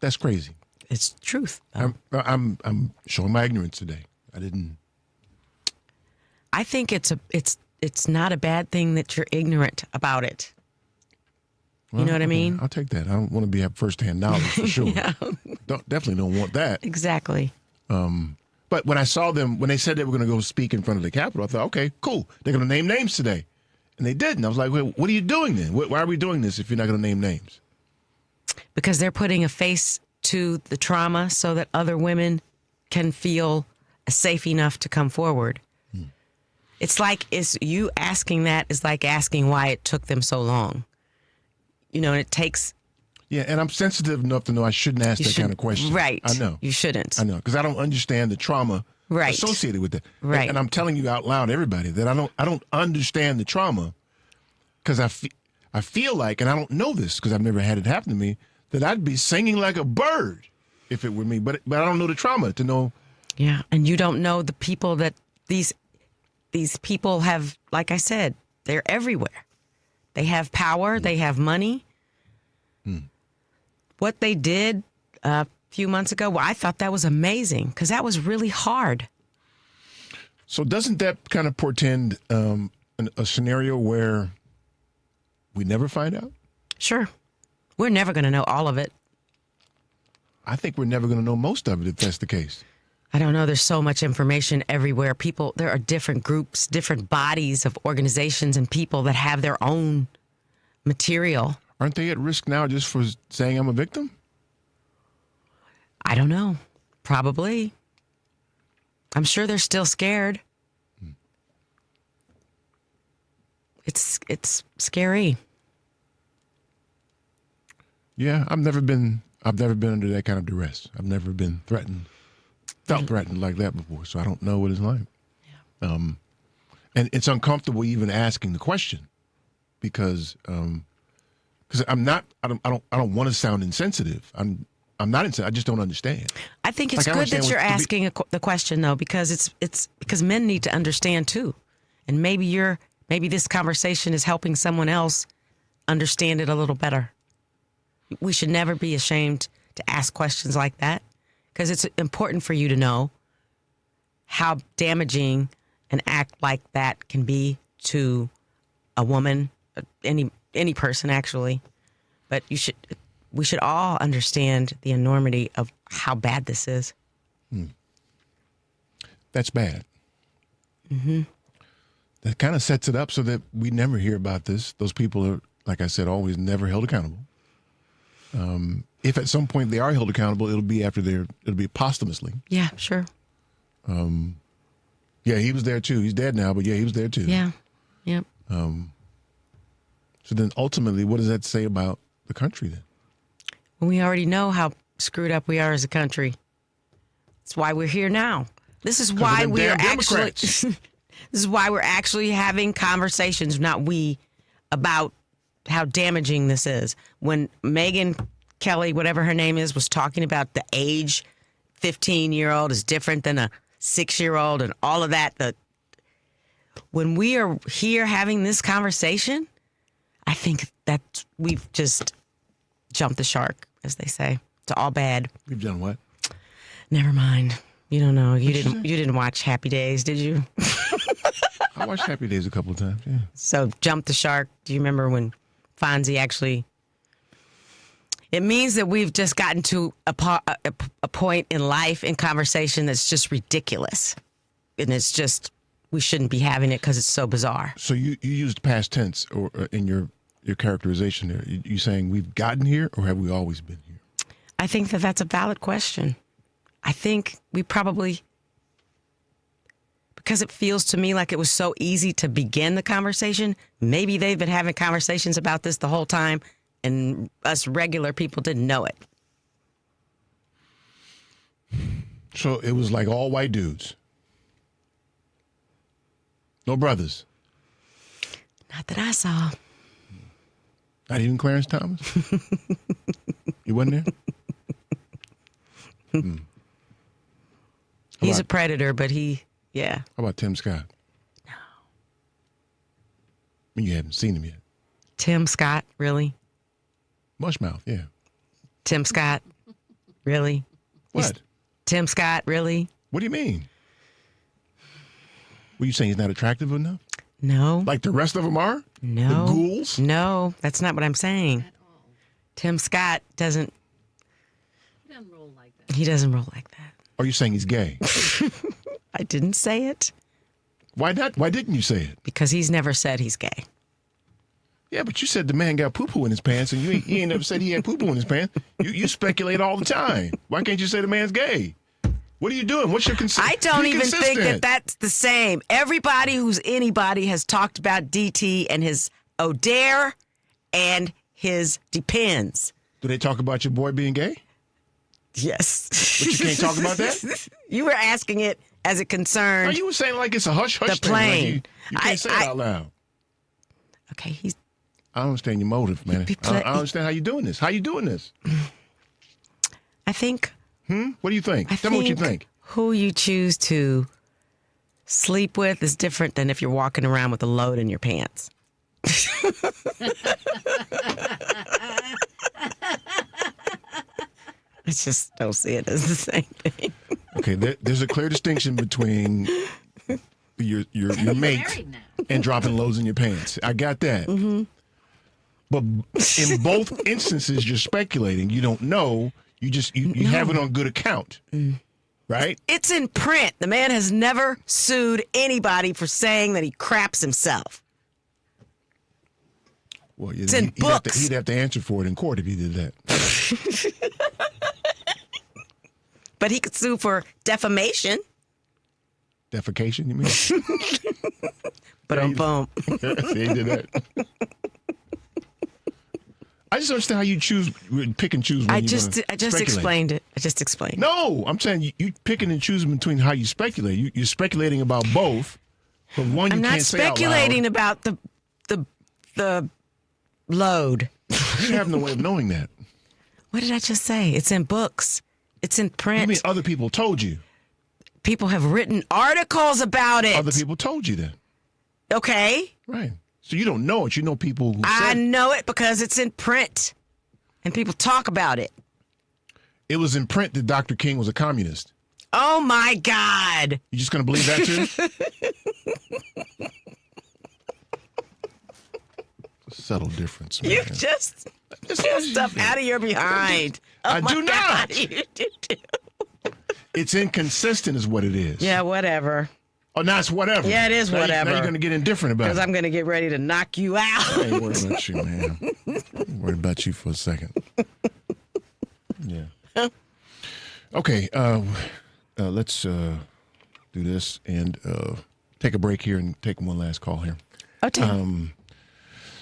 That's crazy. It's truth. I'm showing my ignorance today. I think it's not a bad thing that you're ignorant about it. Well, you know what I mean? I'll take that. I don't want to have firsthand knowledge for sure. Yeah. Definitely don't want that. Exactly. But when I saw them, when they said they were going to go speak in front of the Capitol, I thought, okay, cool. They're going to name names today. And they didn't. I was like, wait, what are you doing then? Why are we doing this if you're not going to name names? because they're putting a face to the trauma so that other women can feel safe enough to come forward. It's like, you asking that is like asking why it took them so long. You know, and it takes... Yeah, and I'm sensitive enough to know I shouldn't ask that kind of question. Right. I know. You shouldn't. I know, because I don't understand the trauma associated with it. Right. And I'm telling you out loud, everybody, that I don't understand the trauma, because I feel like, and I don't know this because I've never had it happen to me, that I'd be singing like a bird if it were me. But I don't know the trauma to know. Yeah, and you don't know the people that these people have, like I said, they're everywhere. They have power, they have money. What they did a few months ago, well, I thought that was amazing because that was really hard. So doesn't that kind of portend a scenario where we never find out? Sure. We're never going to know all of it. I think we're never going to know most of it if that's the case. I don't know. There's so much information everywhere. There are different groups, different bodies of organizations and people that have their own material. Aren't they at risk now just for saying I'm a victim? I don't know. Probably. I'm sure they're still scared. It's scary. Yeah, I've never been under that kind of duress. I've never been felt threatened like that before, so I don't know what it's like. Yeah. And it's uncomfortable even asking the question because I don't want to sound insensitive. I'm not insensitive. I just don't understand. I think it's good that you're asking the question though, because it's because men need to understand too, and maybe this conversation is helping someone else understand it a little better. We should never be ashamed to ask questions like that because it's important for you to know how damaging an act like that can be to a woman, any person actually. But we should all understand the enormity of how bad this is. That's bad. Mm-hmm. That kind of sets it up so that we never hear about this. Those people are, like I said, always never held accountable. If at some point they are held accountable, it'll be posthumously. Yeah, sure. Yeah, he was there too. He's dead now, but yeah, he was there too. Yeah. Yep. So then ultimately, what does that say about the country then? Well, we already know how screwed up we are as a country. That's why we're here now. This is why we're actually this is why we're actually having conversations, not we, about how damaging this is. When Megyn Kelly, whatever her name is, was talking about the age 15-year-old is different than a 6-year-old and all of that, when we are here having this conversation, I think that we've just jumped the shark, as they say. It's all bad. We've done what? Never mind. You don't know. You didn't watch Happy Days, did you? I watched Happy Days a couple of times, yeah. So jump the shark. Do you remember when Fonzie actually... It means that we've just gotten to a point in life, in conversation, that's just ridiculous. And it's just, we shouldn't be having it because it's so bizarre. So you used past tense or in your characterization there. You saying we've gotten here or have we always been here? I think that that's a valid question. I think we probably, because it feels to me like it was so easy to begin the conversation, maybe they've been having conversations about this the whole time and us regular people didn't know it. So it was like all white dudes. No brothers. Not that I saw. Not even Clarence Thomas? You wasn't there? He's a predator, but yeah. How about Tim Scott? No. I mean, you haven't seen him yet. Tim Scott, really? Mushmouth, yeah. Tim Scott, really? What? Tim Scott, really? What do you mean? Were you saying he's not attractive enough? No. Like the rest of them are? No. The ghouls? No, that's not what I'm saying. Tim Scott doesn't... He doesn't roll like that. He doesn't roll like that. Are you saying he's gay? I didn't say it. Why not? Why didn't you say it? Because he's never said he's gay. Yeah, but you said the man got poo-poo in his pants, and you ain't never said he had poo-poo in his pants. You speculate all the time. Why can't you say the man's gay? What are you doing? What's your I don't even think that that's the same. Everybody who's anybody has talked about DT and his O'Dare and his Depends. Do they talk about your boy being gay? Yes. But you can't talk about that? You were asking it as it concerned. No, you were saying like it's a hush-hush thing. plane. Like you can't say it out loud. Okay, I don't understand your motive, man. I don't understand how you're doing this. How you doing this? I think. What do you think? Tell me what you think. Who you choose to sleep with is different than if you're walking around with a load in your pants. I just don't see it as the same thing. Okay, there's a clear distinction between your mate and dropping loads in your pants. I got that. Mm-hmm. But in both instances, you're speculating. You don't know. You have it on good account, right? It's in print. The man has never sued anybody for saying that he craps himself. Well, it's in books. He'd have to answer for it in court if he did that. But he could sue for defamation. Defecation, you mean? But boom. See, he did that. I just understand how you pick and choose. When I just explained it. I just explained. No, I'm saying you picking and choosing between how you speculate. You're speculating about both, but one you can't say out loud. I'm not speculating about the load. You have no way of knowing that. What did I just say? It's in books. It's in print. You mean other people told you? People have written articles about it. Other people told you that. Okay. Right. So you don't know it. You know people who I said know it because it's in print. And people talk about it. it was in print that Dr. King was a communist. Oh, my God. You just going to believe that, too? Subtle difference, man. You just get stuff out of your behind. Oh I do not. God, you do too. It's inconsistent is what it is. Yeah, whatever. Oh, now it's whatever. Yeah, it is whatever. Now you're going to get indifferent about it. Because I'm going to get ready to knock you out. I ain't worried about you, man. I'm worried about you for a second. Yeah. Okay, let's do this and take a break here and take one last call here. Okay.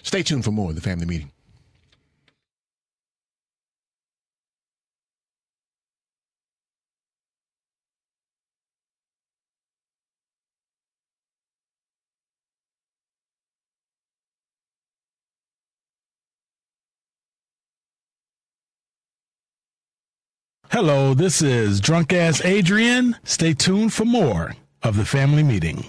Stay tuned for more of the Family Meeting. Hello, this is Drunk Ass Adrian. Stay tuned for more of the Family Meeting.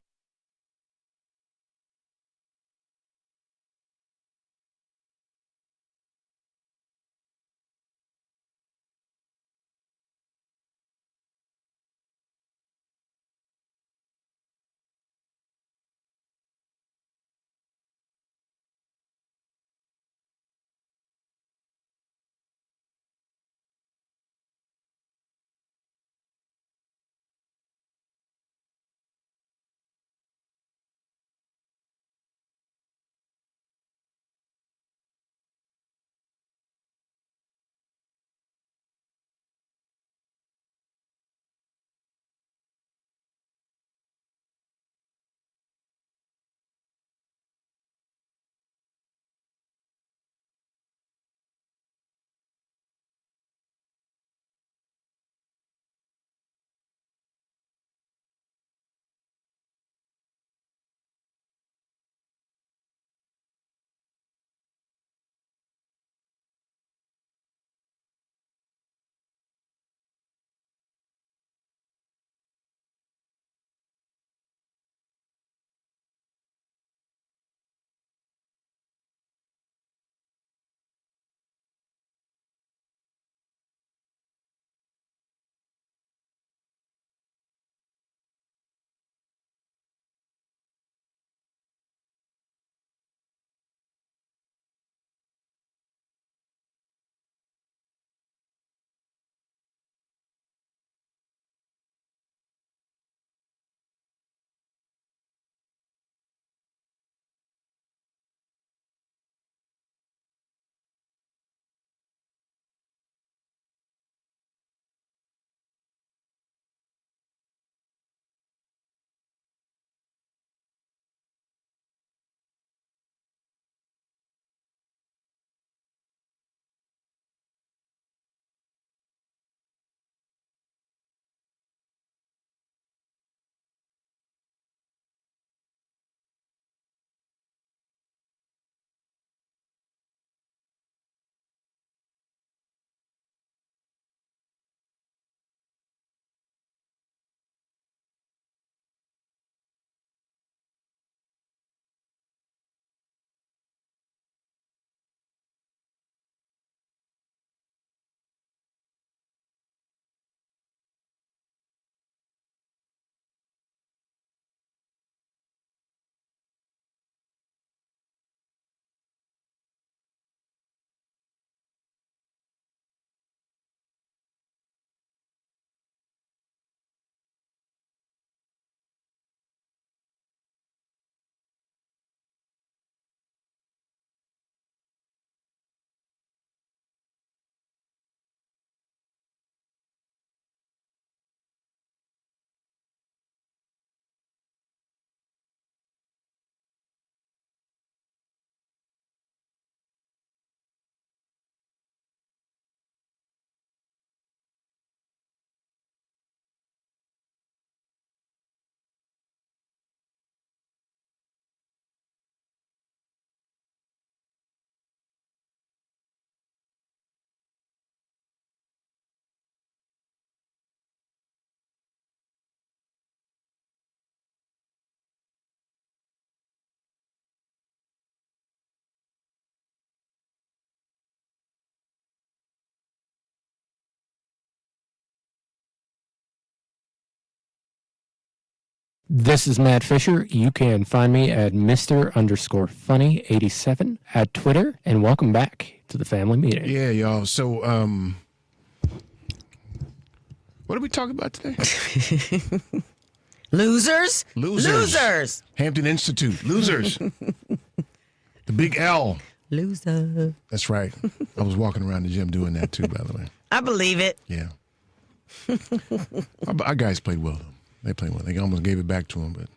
This is Matt Fisher. You can find me at Mr_Funny87 at Twitter. And welcome back to the family meeting. Yeah, y'all. So, what are we talking about today? Losers. Hampton Institute. Losers. The big L. Loser. That's right. I was walking around the gym doing that too, by the way. I believe it. Yeah. Our guys played well, though. They played well. They almost gave it back to them, but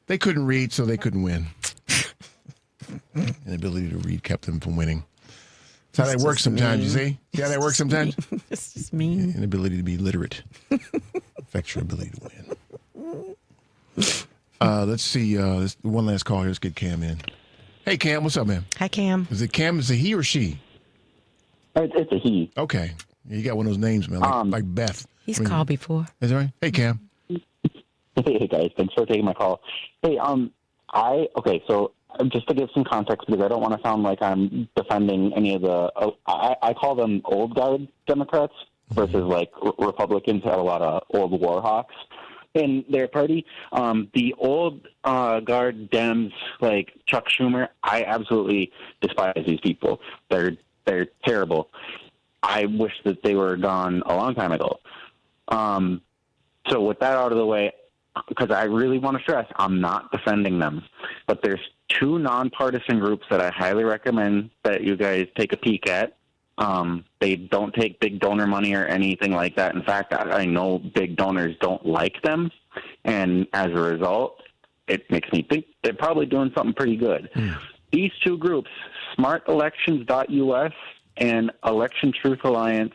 they couldn't read, so they couldn't win. And the ability to read kept them from winning. That's how that works sometimes, you see? See how that works sometimes? This is mean. Inability to be literate affects your ability to win. Let's see. One last call here. Let's get Cam in. Hey, Cam. What's up, man? Hi, Cam. Is it Cam? Is it he or she? It's a he. Okay. You got one of those names, man, like Beth. He's called before. Is that right? Hey, Cam. Hey, guys. Thanks for taking my call. Hey, so just to give some context, because I don't want to sound like I'm defending any of the, I call them old guard Democrats versus like Republicans have a lot of old war hawks in their party. The old guard Dems, like Chuck Schumer, I absolutely despise these people. They're terrible. I wish that they were gone a long time ago. So with that out of the way, because I really want to stress, I'm not defending them, but there's two nonpartisan groups that I highly recommend that you guys take a peek at. They don't take big donor money or anything like that. In fact, I know big donors don't like them, and as a result, it makes me think they're probably doing something pretty good. These two groups, smartelections.us and Election Truth Alliance,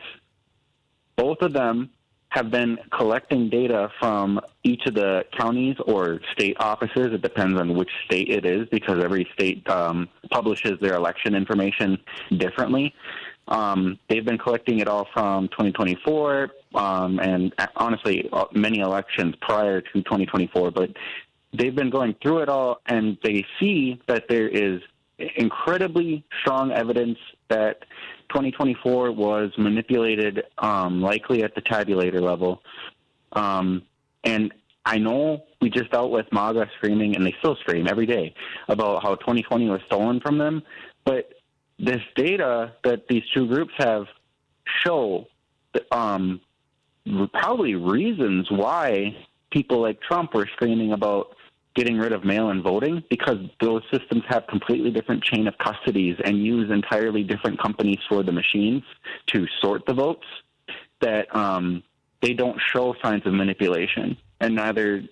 both of them have been collecting data from each of the counties or state offices. It depends on which state it is, because every state publishes their election information differently. They've been collecting it all from 2024 and honestly many elections prior to 2024, but they've been going through it all, and they see that there is incredibly strong evidence that 2024 was manipulated, likely at the tabulator level. And I know we just dealt with MAGA screaming, and they still scream every day, about how 2020 was stolen from them. But this data that these two groups have show probably reasons why people like Trump were screaming about getting rid of mail-in voting, because those systems have completely different chain of custodies and use entirely different companies for the machines to sort the votes, that they don't show signs of manipulation. And neither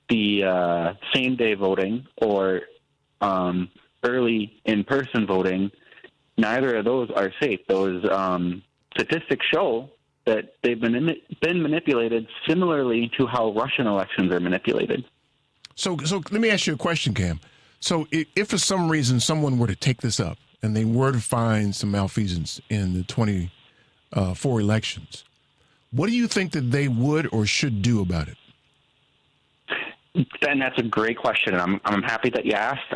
the same-day voting or early in-person voting, neither of those are safe. Those statistics show that they've been manipulated similarly to how Russian elections are manipulated. So let me ask you a question, Cam. So if for some reason someone were to take this up and they were to find some malfeasance in the 24 elections, what do you think that they would or should do about it? And that's a great question, and I'm happy that you asked.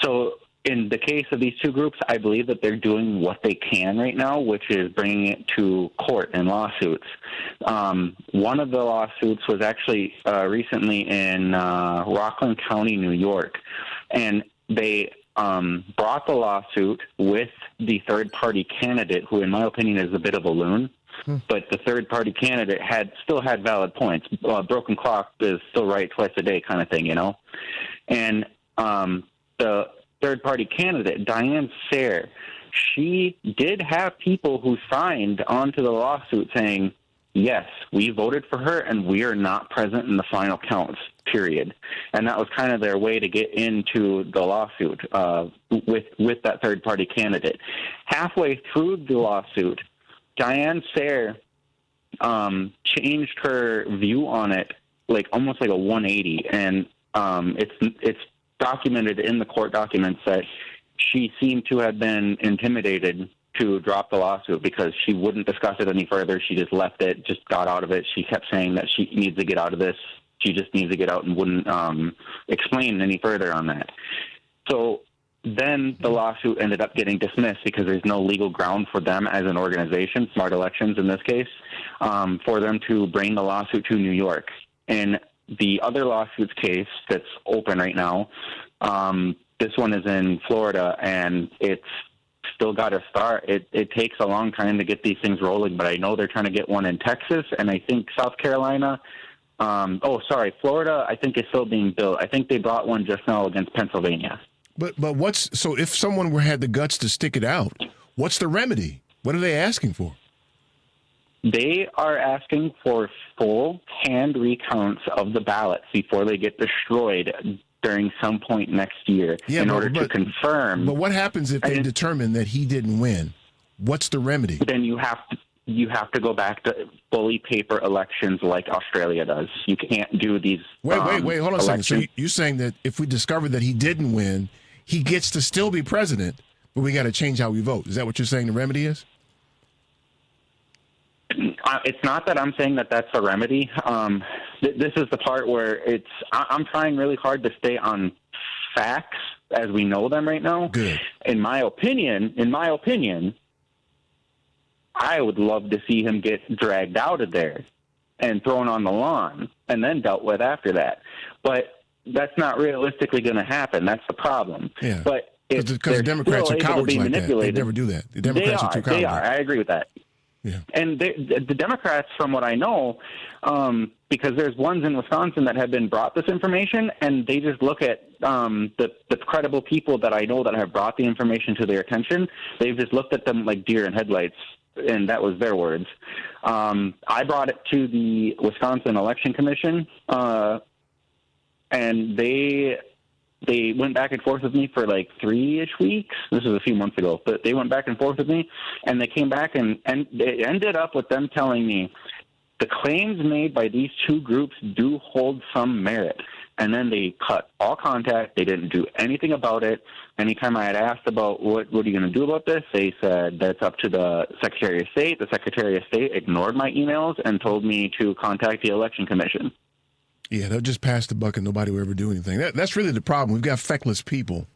So in the case of these two groups, I believe that they're doing what they can right now, which is bringing it to court in lawsuits. One of the lawsuits was actually recently in Rockland County, New York, and they brought the lawsuit with the third-party candidate, who in my opinion is a bit of a loon. But the third-party candidate still had valid points. Broken clock is still right twice a day kind of thing, you know? And the third-party candidate, Diane Sayre, she did have people who signed onto the lawsuit saying, yes, we voted for her and we are not present in the final counts, period. And that was kind of their way to get into the lawsuit with that third-party candidate. Halfway through the lawsuit, Diane Sayre changed her view on it, like almost like a 180, and it's documented in the court documents that she seemed to have been intimidated to drop the lawsuit because she wouldn't discuss it any further. She just left it, just got out of it. She kept saying that she needs to get out of this. She just needs to get out, and wouldn't explain any further on that. So then the lawsuit ended up getting dismissed because there's no legal ground for them as an organization, Smart Elections in this case, for them to bring the lawsuit to New York. In the other lawsuits case that's open right now, this one is in Florida, and it's still got to start. It takes a long time to get these things rolling, but I know they're trying to get one in Texas, and I think South Carolina. Florida, I think is still being built. I think they brought one just now against Pennsylvania. But if someone had the guts to stick it out, what's the remedy? What are they asking for? They are asking for full hand recounts of the ballots before they get destroyed during some point next year in order to confirm. But what happens if they determine that he didn't win? What's the remedy? Then you have to go back to fully paper elections like Australia does. You can't do these. Wait, hold on a second. So you're saying that if we discover that he didn't win, he gets to still be president, but we got to change how we vote. Is that what you're saying the remedy is? It's not that I'm saying that that's a remedy. This is the part where I'm trying really hard to stay on facts as we know them right now. Good. In my opinion, I would love to see him get dragged out of there and thrown on the lawn and then dealt with after that. But that's not realistically going to happen. That's the problem. Yeah. But because the Democrats are cowards like that. They never do that. The Democrats are too cowardly. They are. I agree with that. Yeah. And the Democrats, from what I know, because there's ones in Wisconsin that have been brought this information, and they just look at the credible people that I know that have brought the information to their attention. They've just looked at them like deer in headlights, and that was their words. I brought it to the Wisconsin Election Commission, and they went back and forth with me for like 3-ish weeks. This was a few months ago, but they went back and forth with me, and they came back and it ended up with them telling me the claims made by these two groups do hold some merit. And then they cut all contact. They didn't do anything about it. Anytime I had asked about what are you going to do about this, they said that's up to the Secretary of State. The Secretary of State ignored my emails and told me to contact the Election Commission. Yeah, they'll just pass the buck and nobody will ever do anything. That's really the problem. We've got feckless people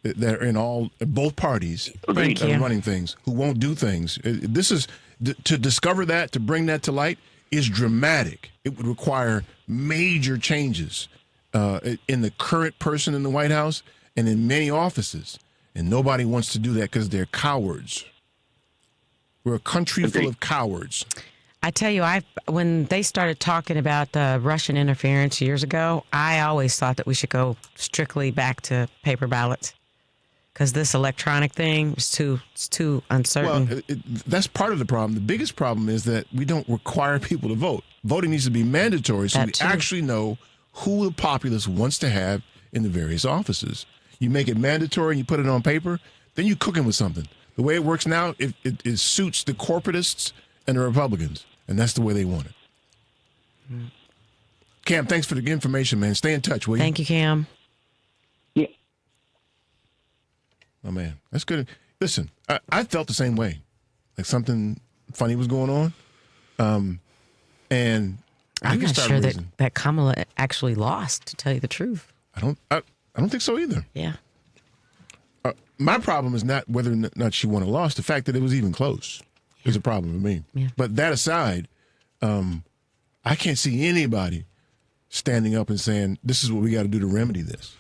that are in both parties that are running things who won't do things. This is to discover that, to bring that to light, is dramatic. It would require major changes in the current person in the White House and in many offices, and nobody wants to do that because they're cowards. We're a country full of cowards. I tell you, when they started talking about the Russian interference years ago, I always thought that we should go strictly back to paper ballots because this electronic thing is too uncertain. Well, that's part of the problem. The biggest problem is that we don't require people to vote. Voting needs to be mandatory so we actually know who the populace wants to have in the various offices. You make it mandatory and you put it on paper, then you're cooking with something. The way it works now, it suits the corporatists and the Republicans. And that's the way they want it. Cam, thanks for the information, man. Stay in touch, will you? Thank you, Cam. Yeah. Oh, man. That's good. Listen, I felt the same way. Like something funny was going on. And I'm not sure that Kamala actually lost, to tell you the truth. I don't think so either. Yeah. My problem is not whether or not she won or lost. The fact that it was even close is a problem for me. Yeah. But that aside, I can't see anybody standing up and saying, this is what we got to do to remedy this.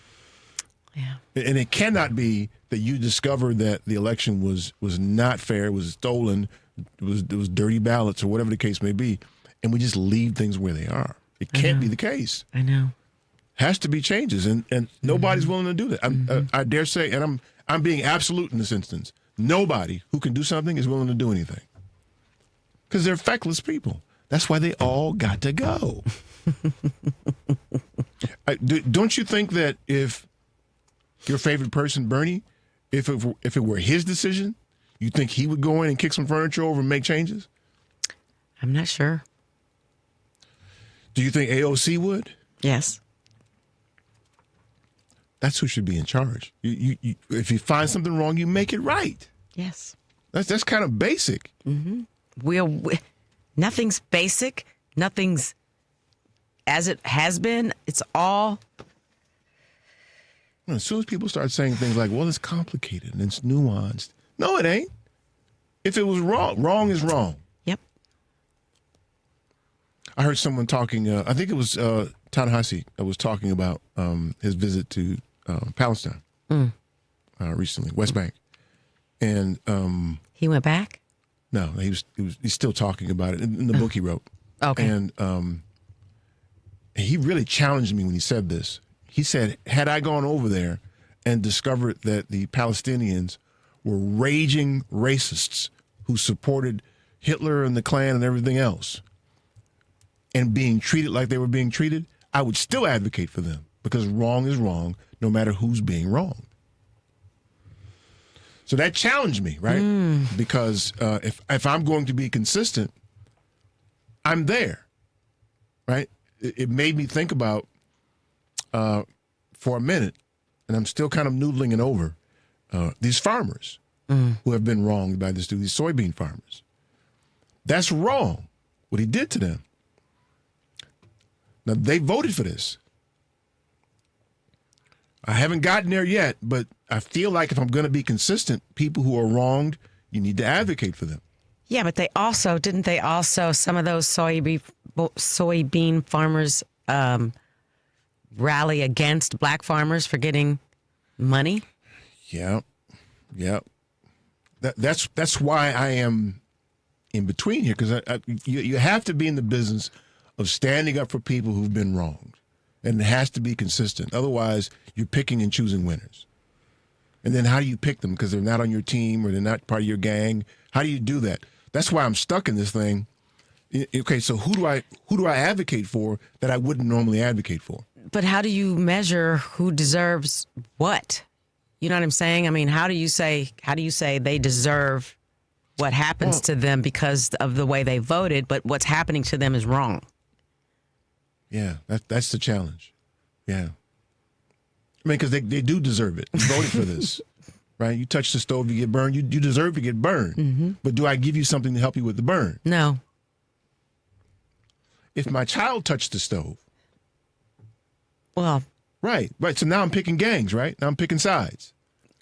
Yeah. And it cannot be that you discover that the election was not fair, was stolen, it was dirty ballots or whatever the case may be, and we just leave things where they are. It can't be the case. I know. Has to be changes, and nobody's willing to do that. I dare say, and I'm being absolute in this instance, nobody who can do something is willing to do anything. Because they're feckless people. That's why they all got to go. Don't you think that if your favorite person, Bernie, if it were his decision, you think he would go in and kick some furniture over and make changes? I'm not sure. Do you think AOC would? Yes. That's who should be in charge. You if you find something wrong, you make it right. Yes. That's kind of basic. Mm-hmm. Nothing's basic. Nothing's as it has been. It's all. As soon as people start saying things like, well, it's complicated and it's nuanced. No, it ain't. If it was wrong, wrong is wrong. Yep. I heard someone talking. I think it was Ta-Nehisi that was talking about his visit to Palestine recently, West Bank, and he went back. No, he's still talking about it in the book he wrote. Okay, and he really challenged me when he said this. He said, "Had I gone over there and discovered that the Palestinians were raging racists who supported Hitler and the Klan and everything else, and being treated like they were being treated, I would still advocate for them because wrong is wrong, no matter who's being wrong." So that challenged me, right? Because if I'm going to be consistent, I'm there, right? It made me think about for a minute, and I'm still kind of noodling it over, these farmers who have been wronged by this dude, these soybean farmers. That's wrong, what he did to them. Now, they voted for this. I haven't gotten there yet, but I feel like if I'm going to be consistent, people who are wronged, you need to advocate for them. Yeah, but didn't they also, some of those soybean farmers rally against black farmers for getting money? Yeah. That's why I am in between here, because you have to be in the business of standing up for people who've been wronged, and it has to be consistent. Otherwise, you're picking and choosing winners. And then how do you pick them? Because they're not on your team or they're not part of your gang. How do you do that? That's why I'm stuck in this thing. Okay, so who do I advocate for that I wouldn't normally advocate for? But how do you measure who deserves what? You know what I'm saying? I mean, how do you say they deserve what happens to them because of the way they voted, but what's happening to them is wrong? Yeah, that's the challenge. Yeah. I mean, because they do deserve it. You voted for this, right? You touch the stove, you get burned. You deserve to get burned. Mm-hmm. But do I give you something to help you with the burn? No. If my child touched the stove. Well. Right. So now I'm picking gangs, right? Now I'm picking sides.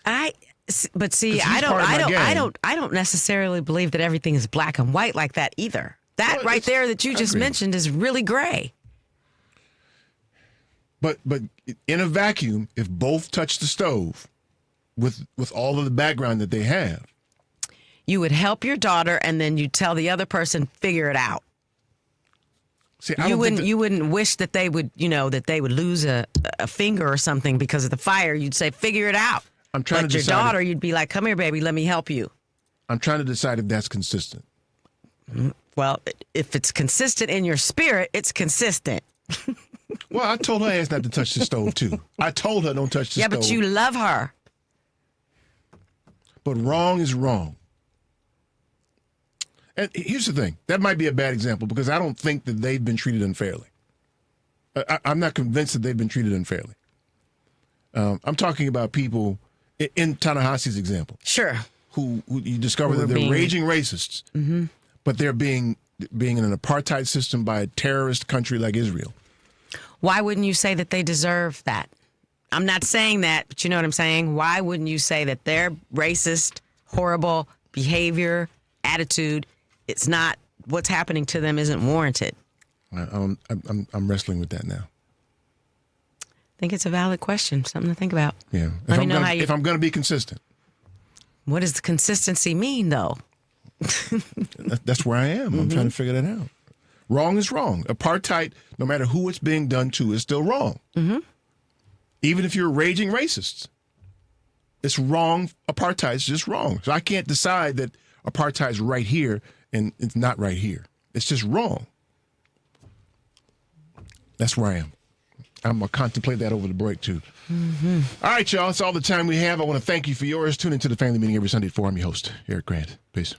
I don't necessarily believe that everything is black and white like that either. That right there that you just mentioned is really gray. But in a vacuum, if both touch the stove with all of the background that they have, you would help your daughter, and then you tell the other person figure it out. See, you wouldn't wish that they would lose a finger or something because of the fire. You'd say figure it out. I'm trying to decide. Your daughter, you'd be like, "Come here, baby, let me help you." I'm trying to decide if that's consistent. Well, if it's consistent in your spirit, it's consistent. Well, I told her ass not to touch the stove, too. I told her don't touch the stove. Yeah, but you love her. But wrong is wrong. And here's the thing. That might be a bad example because I don't think that they've been treated unfairly. I'm not convinced that they've been treated unfairly. I'm talking about people, in Ta-Nehisi's example. Sure. Who you discover that they're raging racists, but they're being in an apartheid system by a terrorist country like Israel. Why wouldn't you say that they deserve that? I'm not saying that, but you know what I'm saying? Why wouldn't you say that their racist, horrible behavior, attitude, it's not, what's happening to them isn't warranted? I'm wrestling with that now. I think it's a valid question, something to think about. Yeah. If I'm going to be consistent. What does the consistency mean, though? That's where I am. I'm trying to figure that out. Wrong is wrong. Apartheid, no matter who it's being done to, is still wrong. Mm-hmm. Even if you're raging racists. It's wrong. Apartheid is just wrong. So I can't decide that apartheid is right here and it's not right here. It's just wrong. That's where I am. I'm going to contemplate that over the break, too. Mm-hmm. All right, y'all. That's all the time we have. I want to thank you for yours. Tune into the Family Meeting every Sunday at 4. I'm your host, Eric Grant. Peace.